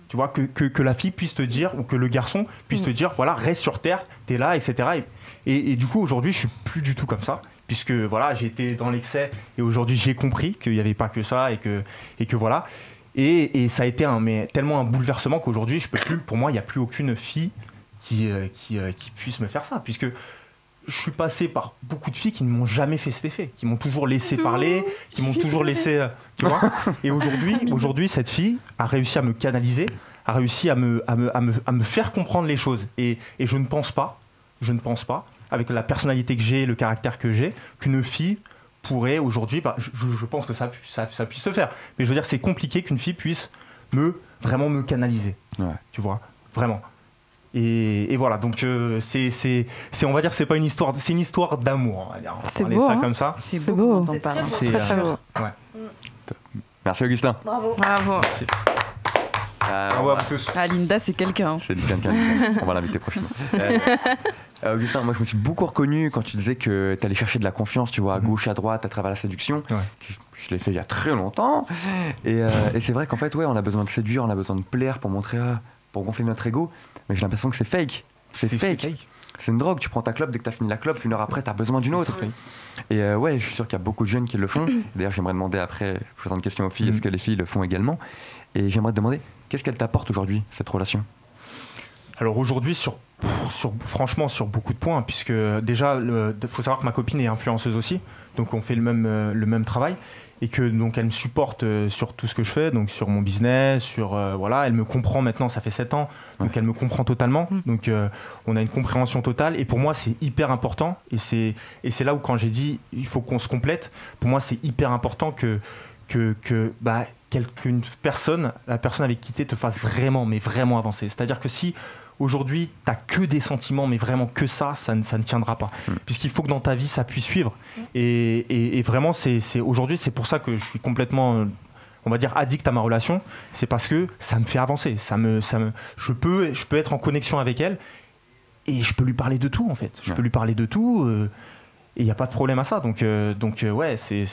Tu vois, que la fille puisse te dire, ou que le garçon puisse te dire, voilà, reste sur terre, t'es là, etc. Et du coup, aujourd'hui, je suis plus du tout comme ça, puisque voilà, j'ai été dans l'excès, et aujourd'hui, j'ai compris qu'il n'y avait pas que ça, et que voilà. Et ça a été tellement un bouleversement qu'aujourd'hui, je peux plus, pour moi, il n'y a plus aucune fille qui puisse me faire ça, puisque je suis passé par beaucoup de filles qui ne m'ont jamais fait cet effet, qui m'ont toujours laissé parler, qui m'ont toujours laissé, tu vois. Et aujourd'hui, cette fille a réussi à me canaliser, a réussi à me faire comprendre les choses. Et je ne pense pas, avec la personnalité que j'ai, le caractère que j'ai, qu'une fille pourrait aujourd'hui, je pense que ça puisse se faire. Mais je veux dire, c'est compliqué qu'une fille puisse vraiment me canaliser, tu vois, vraiment. Et voilà, donc on va dire que c'est pas une histoire, c'est une histoire d'amour, on va dire. C'est beau, ça, comme ça. C'est beau. C'est très beau. C'est très beau. Ouais. Merci Augustin. Bravo. Merci. Bravo à vous tous. Linda, c'est quelqu'un. C'est quelqu'un. On va l'inviter prochainement. Augustin, moi je me suis beaucoup reconnu quand tu disais que tu allais chercher de la confiance, tu vois, à gauche, à droite, à travers la séduction. Ouais. Je l'ai fait il y a très longtemps. Et c'est vrai qu'en fait, on a besoin de séduire, on a besoin de plaire pour montrer, pour gonfler notre ego. Mais j'ai l'impression que c'est fake. C'est fake. C'est une drogue. Tu prends ta clope, dès que tu as fini la clope, une heure après, tu as besoin d'une autre. Et je suis sûr qu'il y a beaucoup de jeunes qui le font. D'ailleurs, j'aimerais demander après, je poserai une question aux filles, est-ce que les filles le font également ? Et j'aimerais te demander, qu'est-ce qu'elle t'apporte aujourd'hui, cette relation ? Alors aujourd'hui, franchement, sur beaucoup de points, puisque déjà, il faut savoir que ma copine est influenceuse aussi, donc on fait le même travail. Et que donc elle me supporte sur tout ce que je fais, donc sur mon business, voilà, elle me comprend maintenant, ça fait 7 ans, donc elle me comprend totalement, donc on a une compréhension totale, et pour moi c'est hyper important, et c'est là où quand j'ai dit il faut qu'on se complète, pour moi c'est hyper important que qu'une personne, la personne avec qui tu es, te fasse vraiment, mais vraiment avancer. C'est-à-dire que si aujourd'hui, tu n'as que des sentiments, mais vraiment que ça ne tiendra pas. Puisqu'il faut que dans ta vie, ça puisse suivre. Et vraiment, aujourd'hui, c'est pour ça que je suis complètement, on va dire, addict à ma relation. C'est parce que ça me fait avancer. Je peux être en connexion avec elle et je peux lui parler de tout, en fait. Je peux lui parler de tout. Et il n'y a pas de problème à ça. Donc ouais, c'est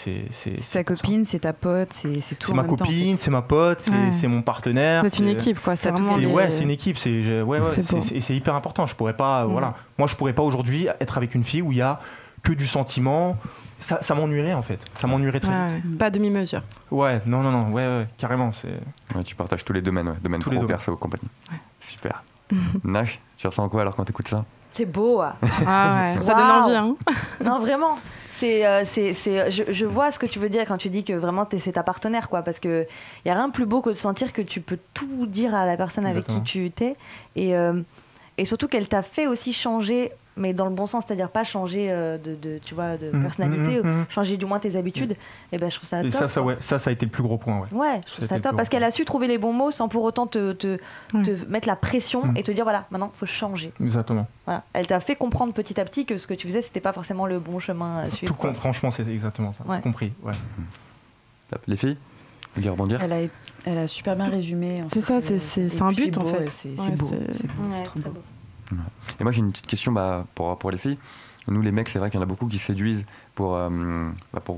ta copine, c'est ta pote, c'est tout. C'est ma copine, en fait. C'est ma pote, c'est mon partenaire. C'est une équipe, quoi. C'est vraiment. C'est une équipe. C'est hyper important. Je pourrais pas, voilà. Moi, je pourrais pas aujourd'hui être avec une fille où il y a que du sentiment. Ça m'ennuierait, en fait. Ça m'ennuierait très vite. Pas demi-mesure. Ouais, non, ouais, carrément. Tu partages tous les domaines, domaine pro, perso, compagnie. Ouais. Super. Nash, tu ressens quoi alors quand tu écoutes ça ? C'est beau. Ça donne envie. Hein. Non, vraiment. Je vois ce que tu veux dire quand tu dis que vraiment c'est ta partenaire, quoi, parce qu'il n'y a rien de plus beau que de sentir que tu peux tout dire à la personne avec qui tu t'es. Et surtout qu'elle t'a fait aussi changer, mais dans le bon sens, c'est-à-dire pas changer de personnalité, changer du moins tes habitudes. Et ben je trouve ça top. Ça a été le plus gros point. Ouais, je trouve ça top parce qu'elle a su trouver les bons mots sans pour autant te mettre la pression et te dire voilà, maintenant il faut changer. Exactement. Voilà. Elle t'a fait comprendre petit à petit que ce que tu faisais, c'était pas forcément le bon chemin à suivre. Franchement, c'est exactement ça. J'ai compris. Ouais. Les filles, vous voulez rebondir ? Elle a super bien résumé. C'est ça, c'est un but en fait. C'est beau. C'est trop beau. Et moi j'ai une petite question pour les filles. Nous les mecs, c'est vrai qu'il y en a beaucoup qui séduisent pour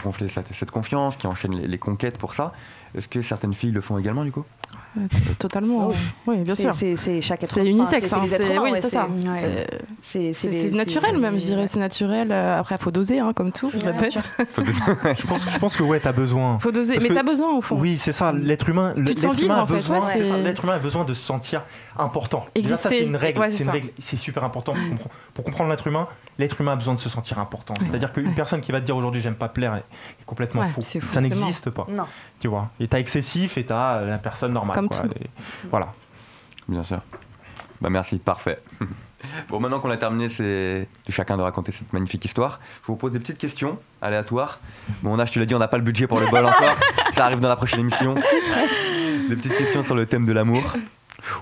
gonfler cette confiance, qui enchaînent les conquêtes pour ça. Est-ce que certaines filles le font également du coup ? Totalement. Oui, bien sûr. C'est chaque être humain. C'est unisexe. C'est les êtres humains. Oui, c'est ça. C'est naturel même, je dirais. C'est naturel. Après, il faut doser, comme tout, je répète. Je pense que ouais, t'as besoin. Faut doser. Mais t'as besoin, au fond. Oui, c'est ça. L'être humain, l'être humain a besoin de se sentir important. Exister. Déjà, ça, c'est une règle. Ouais, c'est super important pour comprendre l'être humain. L'être humain a besoin de se sentir important. C'est-à-dire qu'une personne qui va te dire aujourd'hui j'aime pas plaire est complètement faux. Ça n'existe pas. Non. Tu vois. Et t'as excessif et t'as la personne normale. Comme tout. Voilà. Bien sûr. Merci, parfait. Bon, maintenant qu'on a terminé, c'est de chacun de raconter cette magnifique histoire. Je vous pose des petites questions aléatoires. Bon, je te l'ai dit, on n'a pas le budget pour le bol encore. Ça arrive dans la prochaine émission. Des petites questions sur le thème de l'amour,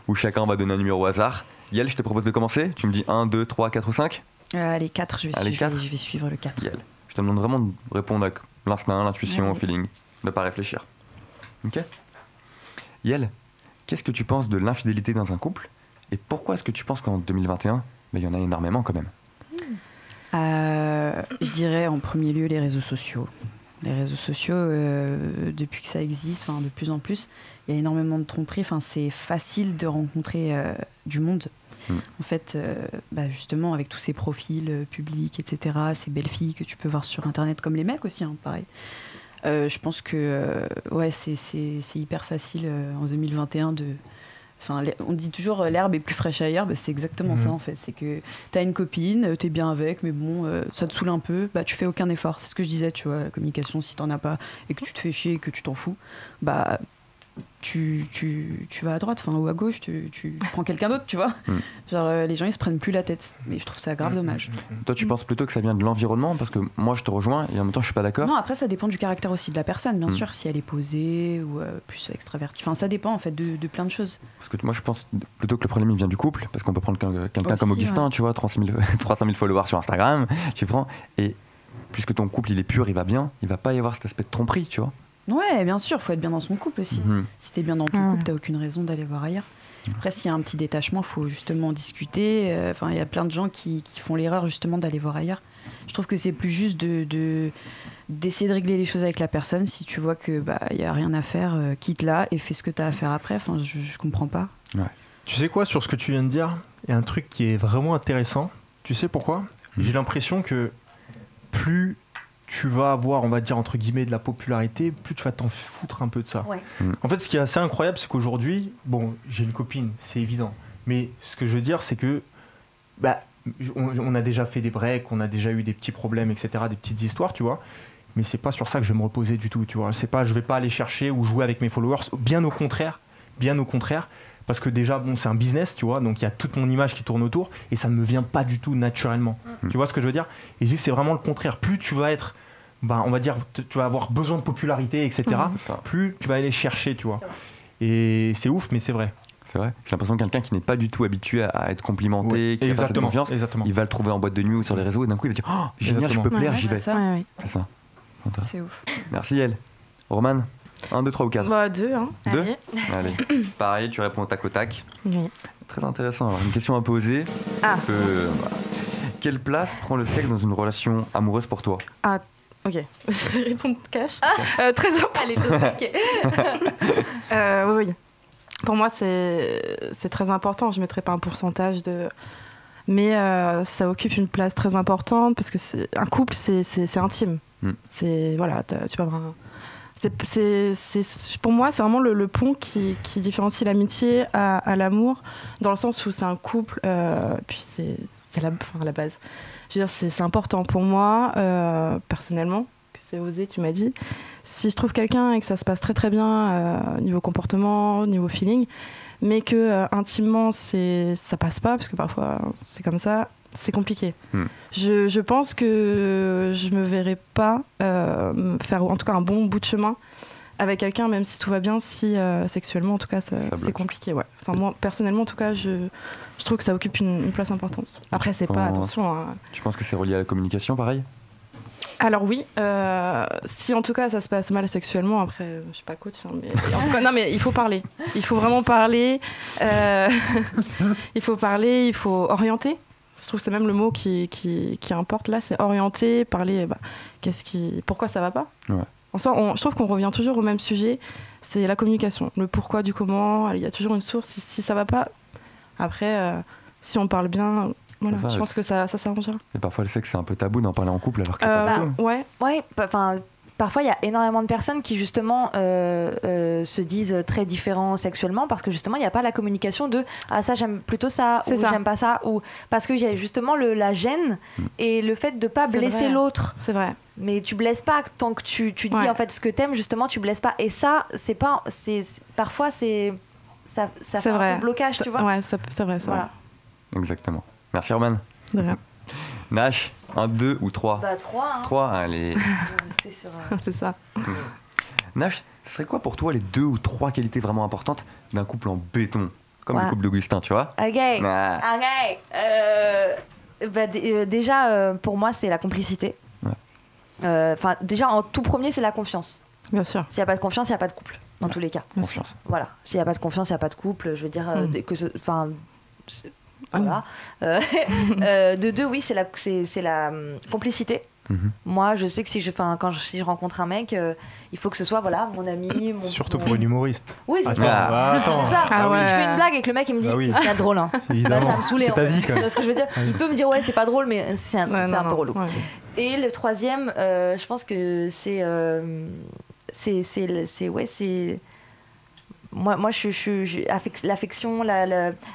où chacun va donner un numéro au hasard. Yael, je te propose de commencer. Tu me dis 1, 2, 3, 4 ou 5 ? Allez, 4, je vais suivre le 4. Yael, je te demande vraiment de répondre avec l'instinct, l'intuition, le feeling, de ne pas réfléchir. Ok ? Yael, qu'est-ce que tu penses de l'infidélité dans un couple ? Et pourquoi est-ce que tu penses qu'en 2021, il y en a énormément quand même ? Je dirais en premier lieu les réseaux sociaux. Les réseaux sociaux, depuis que ça existe, de plus en plus, il y a énormément de tromperies. C'est facile de rencontrer du monde. En fait, justement, avec tous ces profils publics, etc., ces belles filles que tu peux voir sur Internet, comme les mecs aussi, pareil. Je pense que c'est hyper facile en 2021 de... on dit toujours l'herbe est plus fraîche ailleurs, c'est exactement ça en fait. C'est que t'as une copine, t'es bien avec, mais bon, ça te saoule un peu, tu fais aucun effort. C'est ce que je disais, tu vois, la communication, si t'en as pas et que tu te fais chier et que tu t'en fous, tu vas à droite ou à gauche, tu prends quelqu'un d'autre, tu vois. Genre, les gens ils se prennent plus la tête, mais je trouve ça grave dommage. Toi tu penses plutôt que ça vient de l'environnement, parce que moi je te rejoins et en même temps je suis pas d'accord. Non, après ça dépend du caractère aussi de la personne, bien sûr, si elle est posée ou plus extravertie, ça dépend en fait de plein de choses. Parce que moi je pense plutôt que le problème il vient du couple, parce qu'on peut prendre quelqu'un comme Augustin, tu vois, 300 000 followers sur Instagram, tu prends, et puisque ton couple il est pur, il va bien, il va pas y avoir cet aspect de tromperie, tu vois. Ouais, bien sûr, faut être bien dans son couple aussi. Si t'es bien dans ton couple, t'as aucune raison d'aller voir ailleurs. Après, s'il y a un petit détachement, faut justement discuter. Il y a plein de gens qui font l'erreur justement d'aller voir ailleurs. Je trouve que c'est plus juste d'essayer de régler les choses avec la personne. Si tu vois que y a rien à faire, quitte-la et fais ce que t'as à faire après. Je comprends pas. Ouais. Tu sais quoi, sur ce que tu viens de dire, il y a un truc qui est vraiment intéressant. Tu sais pourquoi ? J'ai l'impression que plus tu vas avoir, on va dire, entre guillemets, de la popularité, plus tu vas t'en foutre un peu de ça. Ouais. En fait, ce qui est assez incroyable, c'est qu'aujourd'hui, j'ai une copine, c'est évident. Mais ce que je veux dire, c'est que on a déjà fait des breaks, on a déjà eu des petits problèmes, etc., des petites histoires, tu vois. Mais c'est pas sur ça que je vais me reposer du tout, tu vois. C'est pas, je vais pas aller chercher ou jouer avec mes followers. Bien au contraire. Parce que déjà, c'est un business, tu vois, donc il y a toute mon image qui tourne autour et ça ne me vient pas du tout naturellement. Tu vois ce que je veux dire ? Et je dis que c'est vraiment le contraire. Plus tu vas être, on va dire, tu vas avoir besoin de popularité, etc., plus tu vas aller chercher, tu vois. Et c'est ouf, mais c'est vrai. C'est vrai. J'ai l'impression que quelqu'un qui n'est pas du tout habitué à être complimenté, qui a pas cette confiance, il va le trouver en boîte de nuit ou sur les réseaux et d'un coup il va dire « Oh, génial, je peux plaire, j'y vais ». C'est ça. C'est ça. C'est ouf. Merci Yael. Roman ? 1, 2, 3 ou 4 2, hein. 2 Allez. Pareil, tu réponds au tac au tac. Oui. Très intéressant. Alors, une question à poser. Quelle place prend le sexe dans une relation amoureuse pour toi ? Ok. Je réponds cash. Très important. Allez, oui. Pour moi, c'est très important. Je ne mettrai pas un pourcentage de... Mais ça occupe une place très importante parce que un couple, c'est intime. C'est, voilà, tu peux avoir un... pour moi, c'est vraiment le pont qui différencie l'amitié à l'amour, dans le sens où c'est un couple, puis c'est la base. Je veux dire, c'est important pour moi, personnellement, que c'est osé, tu m'as dit. Si je trouve quelqu'un et que ça se passe très très bien, niveau comportement, niveau feeling, mais que intimement, ça passe pas, parce que parfois c'est comme ça, c'est compliqué. Je pense que je me verrais pas faire en tout cas un bon bout de chemin avec quelqu'un, même si tout va bien, si sexuellement en tout cas c'est compliqué. Ouais. Enfin, moi personnellement en tout cas je trouve que ça occupe une place importante. Après c'est pas, attention. Tu penses que c'est relié à la communication pareil ? Alors oui, si en tout cas ça se passe mal sexuellement, après je suis pas coach, mais en tout cas non, mais il faut parler, il faut vraiment parler, il faut orienter. Je trouve que c'est même le mot qui importe là, c'est orienter, parler, pourquoi ça va pas. Ouais. En soi, je trouve qu'on revient toujours au même sujet, c'est la communication, le pourquoi du comment. Il y a toujours une source. Si ça va pas, après, si on parle bien, voilà, je pense que ça s'arrangera. Et parfois, le sexe, c'est un peu tabou d'en parler en couple, alors que pas du tout. Ouais. Enfin. Parfois, il y a énormément de personnes qui, justement, se disent très différents sexuellement parce que, justement, il n'y a pas la communication de « Ah, ça, j'aime plutôt ça » ou « J'aime pas ça » ou parce qu'il y a justement la gêne et le fait de ne pas blesser l'autre. C'est vrai. Mais tu blesses pas tant que tu dis, en fait, ce que t'aimes, justement, tu blesses pas. Et ça, c'est pas... Parfois, ça fait un blocage, tu vois. Ouais, c'est vrai, c'est vrai. Exactement. Merci, Roman. De rien. Nash, 1, 2 ou 3 3. 3, allez. C'est ça. Nash, ce serait quoi pour toi les 2 ou 3 qualités vraiment importantes d'un couple en béton? Comme le couple d'Augustin, tu vois? Ok. Déjà, pour moi, c'est la complicité. Déjà, en tout premier, c'est la confiance. Bien sûr. S'il n'y a pas de confiance, il n'y a pas de couple, dans tous les cas. Confiance. Voilà. S'il n'y a pas de confiance, il n'y a pas de couple. Je veux dire, voilà. De 2, oui, c'est la complicité. Moi, je sais que quand je rencontre un mec, il faut que ce soit mon ami. Surtout pour une humoriste. Oui, c'est ça. C'est ça. Si je fais une blague et que le mec il me dit c'est pas drôle, ça va me saouler. C'est ta vie, quand même. Ce que je veux dire, il peut me dire c'est pas drôle, mais c'est un peu relou. Ouais. Et le troisième, je pense que c'est moi je suis l'affection,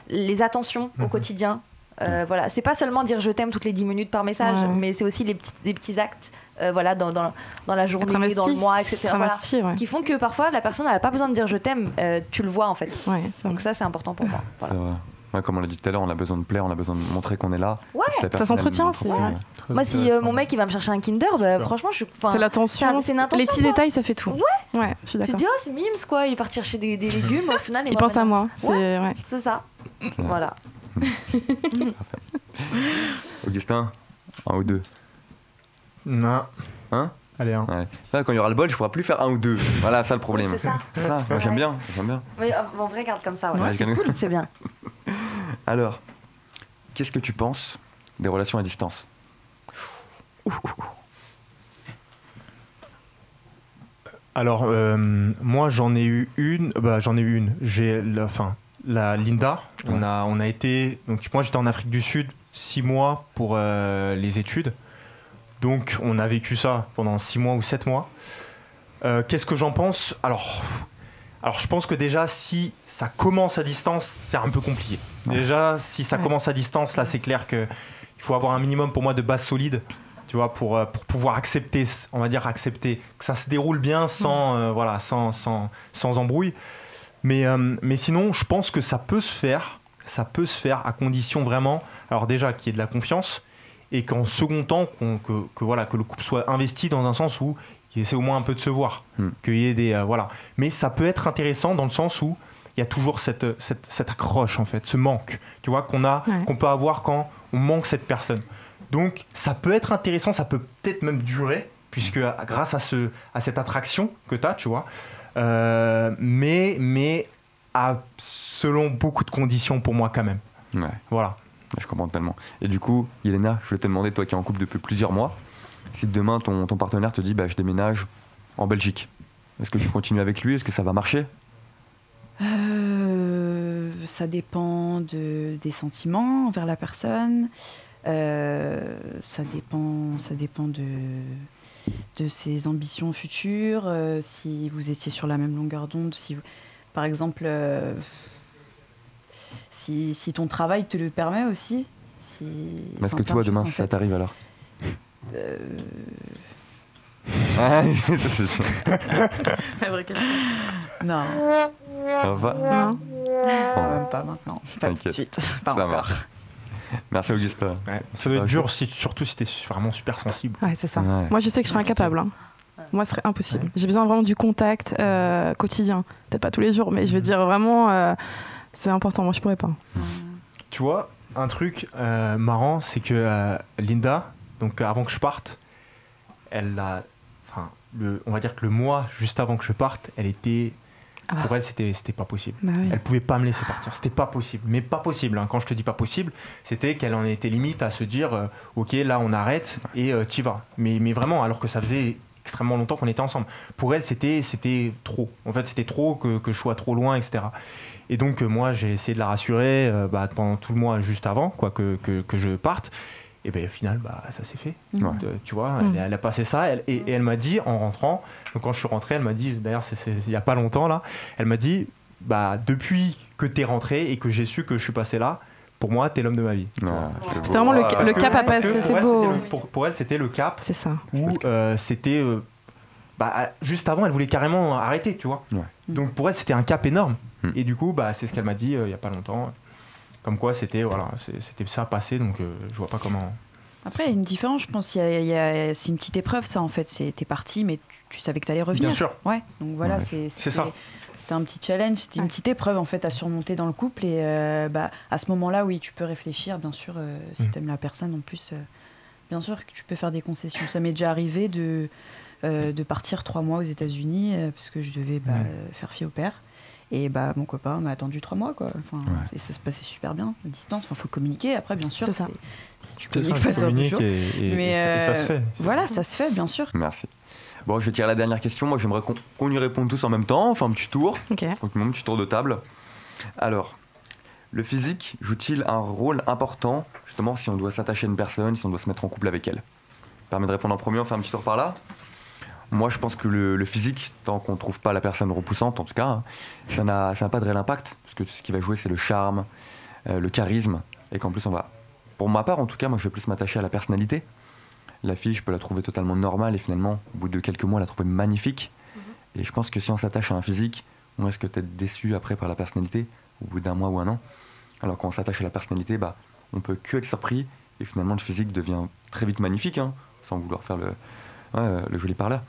les attentions au quotidien. Voilà, c'est pas seulement dire je t'aime toutes les 10 minutes par message, mais c'est aussi des petits actes dans la journée, dans le mois, etc. Qui font que parfois la personne n'a pas besoin de dire je t'aime, tu le vois en fait. Donc ça c'est important pour moi. Voilà. Ouais, comme on l'a dit tout à l'heure, on a besoin de plaire, on a besoin de montrer qu'on est là. Ouais, ça s'entretient. Moi, si mon mec il va me chercher un Kinder, franchement, c'est l'attention, c'est les petits détails, ça fait tout. Ouais, je suis d'accord. Tu te dis c'est mimes quoi, il part chercher des légumes, au final il pense à moi. C'est ça. Voilà. Augustin, 1 ou 2? Non. 1? Allez, 1. Ouais. Là, quand il y aura le bol, je ne pourrai plus faire 1 ou 2. Voilà, ça le problème. C'est ça. Moi, j'aime bien. Mais en vrai, garde comme ça. C'est cool, c'est bien. Alors, qu'est-ce que tu penses des relations à distance? Alors, moi, j'en ai eu une. J'ai la Linda. On a été. Donc, moi, j'étais en Afrique du Sud 6 mois pour les études. Donc, on a vécu ça pendant 6 mois ou 7 mois. Qu'est-ce que j'en pense? Alors, je pense que déjà, si ça commence à distance, c'est un peu compliqué. Déjà, si ça commence à distance, là, c'est clair qu'il faut avoir un minimum pour moi de base solide, tu vois, pour pouvoir accepter que ça se déroule bien sans embrouille. Mais sinon, je pense que ça peut se faire à condition vraiment, alors déjà qu'il y ait de la confiance et qu'en second temps, que le couple soit investi dans un sens où il essaie au moins un peu de se voir, qu'il y ait des Mais ça peut être intéressant dans le sens où il y a toujours cette accroche en fait, ce manque, tu vois, qu'on peut avoir quand on manque cette personne. Donc ça peut être intéressant, ça peut peut-être même durer, puisque grâce à cette attraction que tu as, tu vois, mais selon beaucoup de conditions pour moi quand même. Ouais. Voilà. Je comprends tellement. Et du coup, Yelena, je voulais te demander, toi qui es en couple depuis plusieurs mois, si demain ton partenaire te dit je déménage en Belgique, est-ce que tu continues avec lui? Est-ce que ça va marcher? Ça dépend des sentiments envers la personne. Ça dépend de ses ambitions futures. Si vous étiez sur la même longueur d'onde, par exemple, si ton travail te le permet aussi. Est-ce que toi, demain, ça t'arrive alors? La vraie question. Non. Ça va? Non. Même pas maintenant. Pas tout de suite. Pas ça encore. Marche. Merci Augustin. Ça doit être dur, surtout si t'es vraiment super sensible. Ouais, c'est ça. Ouais. Moi, je sais que je serais incapable. Hein. Moi, ce serait impossible. J'ai besoin vraiment du contact quotidien. Peut-être pas tous les jours, mais je veux dire vraiment, c'est important. Moi, je pourrais pas. Tu vois, un truc marrant, c'est que Linda, donc avant que je parte, on va dire que le mois juste avant que je parte, elle était. Pour elle, c'était pas possible. Bah oui. Elle pouvait pas me laisser partir. C'était pas possible. Mais pas possible. Hein. Quand je te dis pas possible, c'était qu'elle en était limite à se dire ok, là, on arrête et t'y vas. Mais vraiment, alors que ça faisait extrêmement longtemps qu'on était ensemble. Pour elle, c'était trop. En fait, c'était trop que je sois trop loin, etc. Et donc, moi, j'ai essayé de la rassurer pendant tout le mois juste avant que je parte. Et bien, au final, ça s'est fait. Tu vois, elle a passé ça. Et elle m'a dit, en rentrant, donc quand je suis rentré, elle m'a dit, d'ailleurs, il n'y a pas longtemps, là, elle m'a dit, depuis que tu es rentré et que j'ai su que je suis passé là, pour moi, t'es l'homme de ma vie. C'était vraiment le cap à passer, c'est beau. Pour elle, c'était le cap. C'est ça. Où c'était... juste avant, elle voulait carrément arrêter, tu vois. Donc pour elle, c'était un cap énorme. Et du coup, c'est ce qu'elle m'a dit il n'y a pas longtemps. Comme quoi, c'était ça passé, donc je vois pas comment... Après, il y a une différence, je pense. C'est une petite épreuve, ça, en fait. T'es parti, mais tu savais que t'allais revenir. Bien sûr. Ouais, donc voilà, c'est ça. C'était un petit challenge, c'était une petite épreuve, en fait, à surmonter dans le couple. Et à ce moment-là, oui, tu peux réfléchir, bien sûr, si t'aimes la personne, en plus, bien sûr que tu peux faire des concessions. Ça m'est déjà arrivé de partir 3 mois aux États-Unis parce que je devais faire fi au père. Et mon copain m'a attendu 3 mois, quoi. Et ça se passait super bien, à distance. Faut communiquer. Après, bien sûr, si tu communiques pas, c'est un peu chaud. Mais ça se fait. Voilà, ça se fait, bien sûr. Merci. Bon, je vais tirer la dernière question. Moi, j'aimerais qu'on y réponde tous en même temps. Enfin, un petit tour. Ok. Donc, un petit tour de table. Alors, le physique joue-t-il un rôle important, justement, si on doit s'attacher à une personne, si on doit se mettre en couple avec elle? Permet de répondre en premier. On fait un petit tour par là. Moi, je pense que le physique, tant qu'on ne trouve pas la personne repoussante, en tout cas, ça n'a pas de réel impact. Parce que ce qui va jouer, c'est le charme, le charisme. Et qu'en plus, pour ma part, en tout cas, moi, je vais plus m'attacher à la personnalité. La fille, je peux la trouver totalement normale. Et finalement, au bout de quelques mois, la trouver magnifique. Et je pense que si on s'attache à un physique, on risque d'être déçu après par la personnalité, au bout d'un mois ou un an. Alors quand on s'attache à la personnalité, on peut que être surpris. Et finalement, le physique devient très vite magnifique, sans vouloir faire le joli parleur.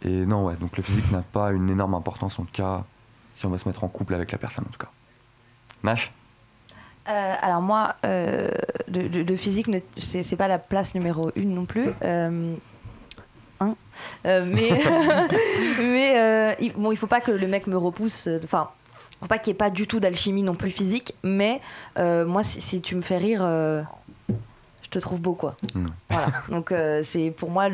Et non, donc le physique n'a pas une énorme importance, en tout cas, si on va se mettre en couple avec la personne, en tout cas. Nash? Alors moi, le physique, c'est pas la place numéro 1 non plus. Mais il faut pas que le mec me repousse. Enfin, faut pas qu'il y ait pas du tout d'alchimie non plus physique. Mais moi, si tu me fais rire, je te trouve beau, quoi. Voilà. Donc c'est pour moi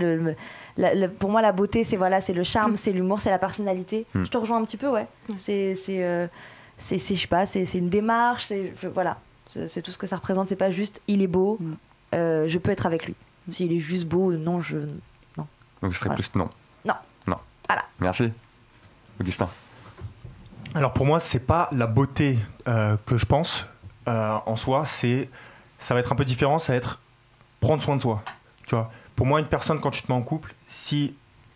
pour moi la beauté, c'est le charme, c'est l'humour, c'est la personnalité. Je te rejoins un petit peu, ouais. C'est je sais pas, c'est une démarche, voilà. C'est tout ce que ça représente. C'est pas juste il est beau, je peux être avec lui. S'il est juste beau, non. Donc ce serait plus non. Non. Voilà. Merci. Augustin? Alors pour moi, c'est pas la beauté que je pense en soi, ça va être un peu différent, ça va être prendre soin de soi. Tu vois, pour moi, une personne, quand tu te mets en couple, si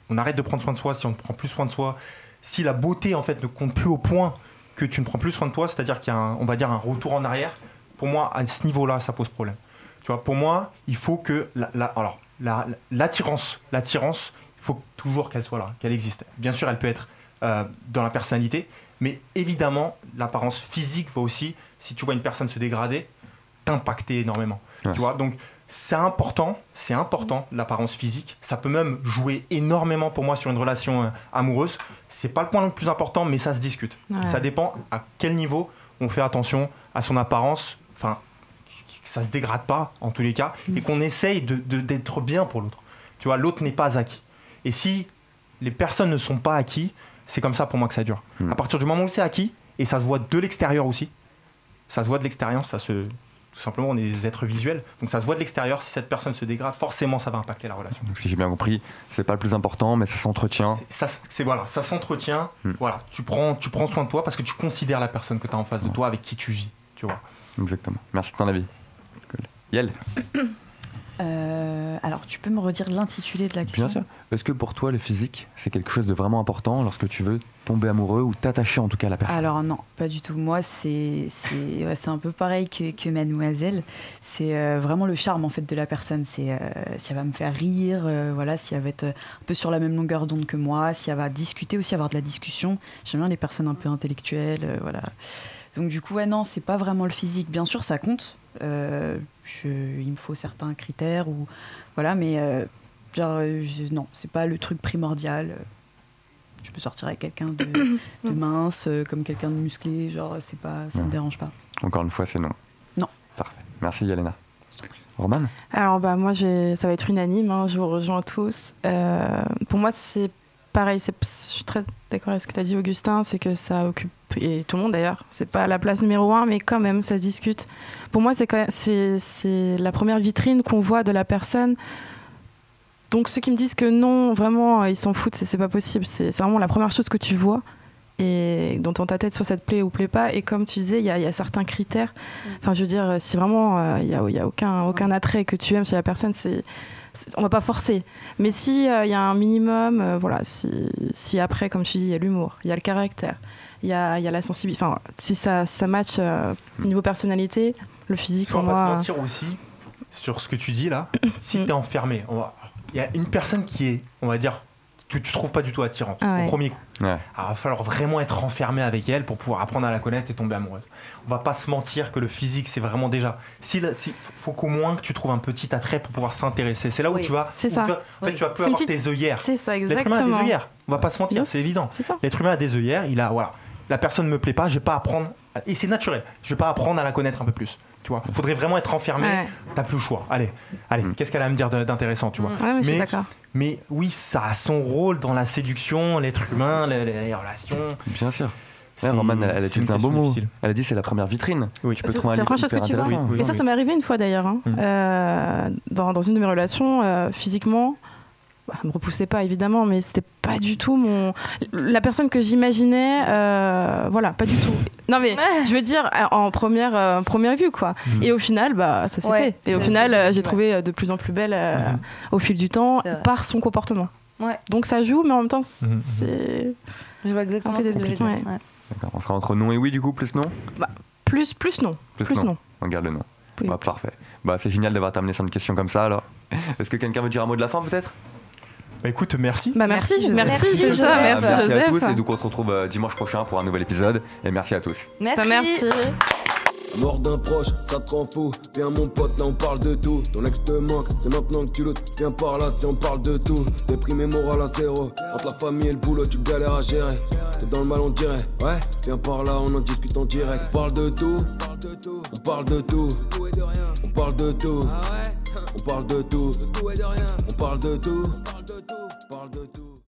on arrête de prendre soin de soi, si on ne prend plus soin de soi, si la beauté en fait ne compte plus au point que tu ne prends plus soin de toi, c'est-à-dire qu'il y a on va dire un retour en arrière, pour moi, à ce niveau-là, ça pose problème. Tu vois, pour moi, il faut que l'attirance, il faut toujours qu'elle soit là, qu'elle existe. Bien sûr, elle peut être dans la personnalité, mais évidemment, l'apparence physique va aussi, si tu vois une personne se dégrader, t'impacter énormément. Ouais. Tu vois, donc c'est important, l'apparence physique. Ça peut même jouer énormément pour moi sur une relation amoureuse. C'est pas le point le plus important, mais ça se discute. Ouais. Ça dépend à quel niveau on fait attention à son apparence, enfin, que ça se dégrade pas en tous les cas, et qu'on essaye d'être bien pour l'autre. Tu vois, l'autre n'est pas acquis. Et si les personnes ne sont pas acquis, c'est comme ça pour moi que ça dure. À partir du moment où c'est acquis, et ça se voit de l'extérieur aussi, ça se voit de l'extérieur, tout simplement, on est des êtres visuels, donc ça se voit de l'extérieur. Si cette personne se dégrade, forcément, ça va impacter la relation. Donc, si j'ai bien compris, c'est pas le plus important, mais ça s'entretient. Ça s'entretient. Voilà, tu prends soin de toi parce que tu considères la personne que tu as en face de toi, avec qui tu vis, tu vois. Exactement. Merci de ton avis. Yael? Alors, tu peux me redire l'intitulé de la question? Bien sûr. Est-ce que pour toi, le physique, c'est quelque chose de vraiment important lorsque tu veux tomber amoureux ou t'attacher en tout cas à la personne? Alors non, pas du tout. Moi, c'est un peu pareil que mademoiselle. C'est vraiment le charme en fait de la personne. C'est si elle va me faire rire, voilà, si elle va être un peu sur la même longueur d'onde que moi, si elle va discuter aussi, avoir de la discussion. J'aime bien les personnes un peu intellectuelles, voilà. Donc du coup, ouais, non, c'est pas vraiment le physique. Bien sûr, ça compte. Il me faut certains critères ou voilà, mais non, c'est pas le truc primordial. Je peux sortir avec quelqu'un de mince comme quelqu'un de musclé, genre ça me dérange pas. Encore une fois, c'est non. Non. Parfait. Merci Yelena. Roman? Alors moi ça va être unanime, hein, je vous rejoins tous. Pour moi c'est pareil, je suis très d'accord avec ce que tu as dit Augustin, c'est que ça occupe, et tout le monde d'ailleurs, c'est pas la place numéro 1, mais quand même ça se discute. Pour moi c'est la première vitrine qu'on voit de la personne. Donc ceux qui me disent que non, vraiment ils s'en foutent, c'est pas possible, c'est vraiment la première chose que tu vois. Et dont dans ta tête soit ça te plaît ou plaît pas, et comme tu disais il y a certains critères, enfin je veux dire si vraiment il y a aucun attrait que tu aimes chez la personne, on va pas forcer, mais si il y a un minimum, voilà, si après comme tu dis il y a l'humour, il y a le caractère, il y a la sensibilité, enfin si ça match niveau personnalité, le physique pour moi. On va pas se mentir aussi sur ce que tu dis là, si t'es enfermé, il y a une personne qui est, on va dire, tu trouves pas du tout attirante au premier coup. Ouais. Alors, il va falloir vraiment être renfermé avec elle pour pouvoir apprendre à la connaître et tomber amoureuse. On va pas se mentir que le physique, c'est vraiment déjà... faut qu'au moins que tu trouves un petit attrait pour pouvoir s'intéresser. C'est là où tu vas... C'est ça. En fait, tu vas plus avoir tes œillères. C'est ça, L'être exactement. humain a des œillères. On va pas se mentir, c'est évident. C'est ça. L'être humain a des œillères. Voilà. La personne me plaît pas, je vais pas apprendre... Et c'est naturel. Je vais pas apprendre à la connaître un peu plus. Tu vois, faudrait vraiment être enfermé. Ouais. T'as plus le choix. Allez, qu'est-ce qu'elle a à me dire d'intéressant, tu vois. Ouais, mais je suis d'accord. Mais oui, ça a son rôle dans la séduction, l'être humain, les relations. Bien sûr. Ouais, Roman, elle a utilisé un beau mot. Elle a dit c'est la première vitrine. Oui. Tu peux trouver un livre chose que tu vois. intéressant. Et ça m'est arrivé une fois d'ailleurs. Hein. Dans une de mes relations, physiquement, elle me repoussait pas évidemment, mais c'était pas du tout la personne que j'imaginais. Voilà, pas du tout. Non mais je veux dire en première vue quoi. Et au final, ça s'est fait. Et au final, j'ai trouvé de plus en plus belle au fil du temps par son comportement. Ouais. Donc ça joue, mais en même temps, c'est. Je vois exactement ce que tu veux dire. Ouais. D'accord. On sera entre non et oui du coup, plus non. Plus non. Plus non. On garde le non. Oui, parfait. C'est génial d'avoir terminé sur une question comme ça alors. Est-ce que quelqu'un veut dire un mot de la fin peut-être? Écoute, merci. Merci, c'est ça. Merci Joseph. À tous et donc on se retrouve dimanche prochain pour un nouvel épisode. Et merci à tous. Merci. La mort d'un proche, ça te rend fou. Viens mon pote, là on parle de tout. Ton ex te manque, c'est maintenant que tu le. Viens par là, si on parle de tout. Déprimé, moral à zéro. Entre la famille et le boulot, tu galères à gérer. T'es dans le mal, on dirait. Ouais, viens par là, on en discute en direct. On parle de tout. On parle de tout. On parle de tout. On parle de tout. On parle de tout. On parle de tout.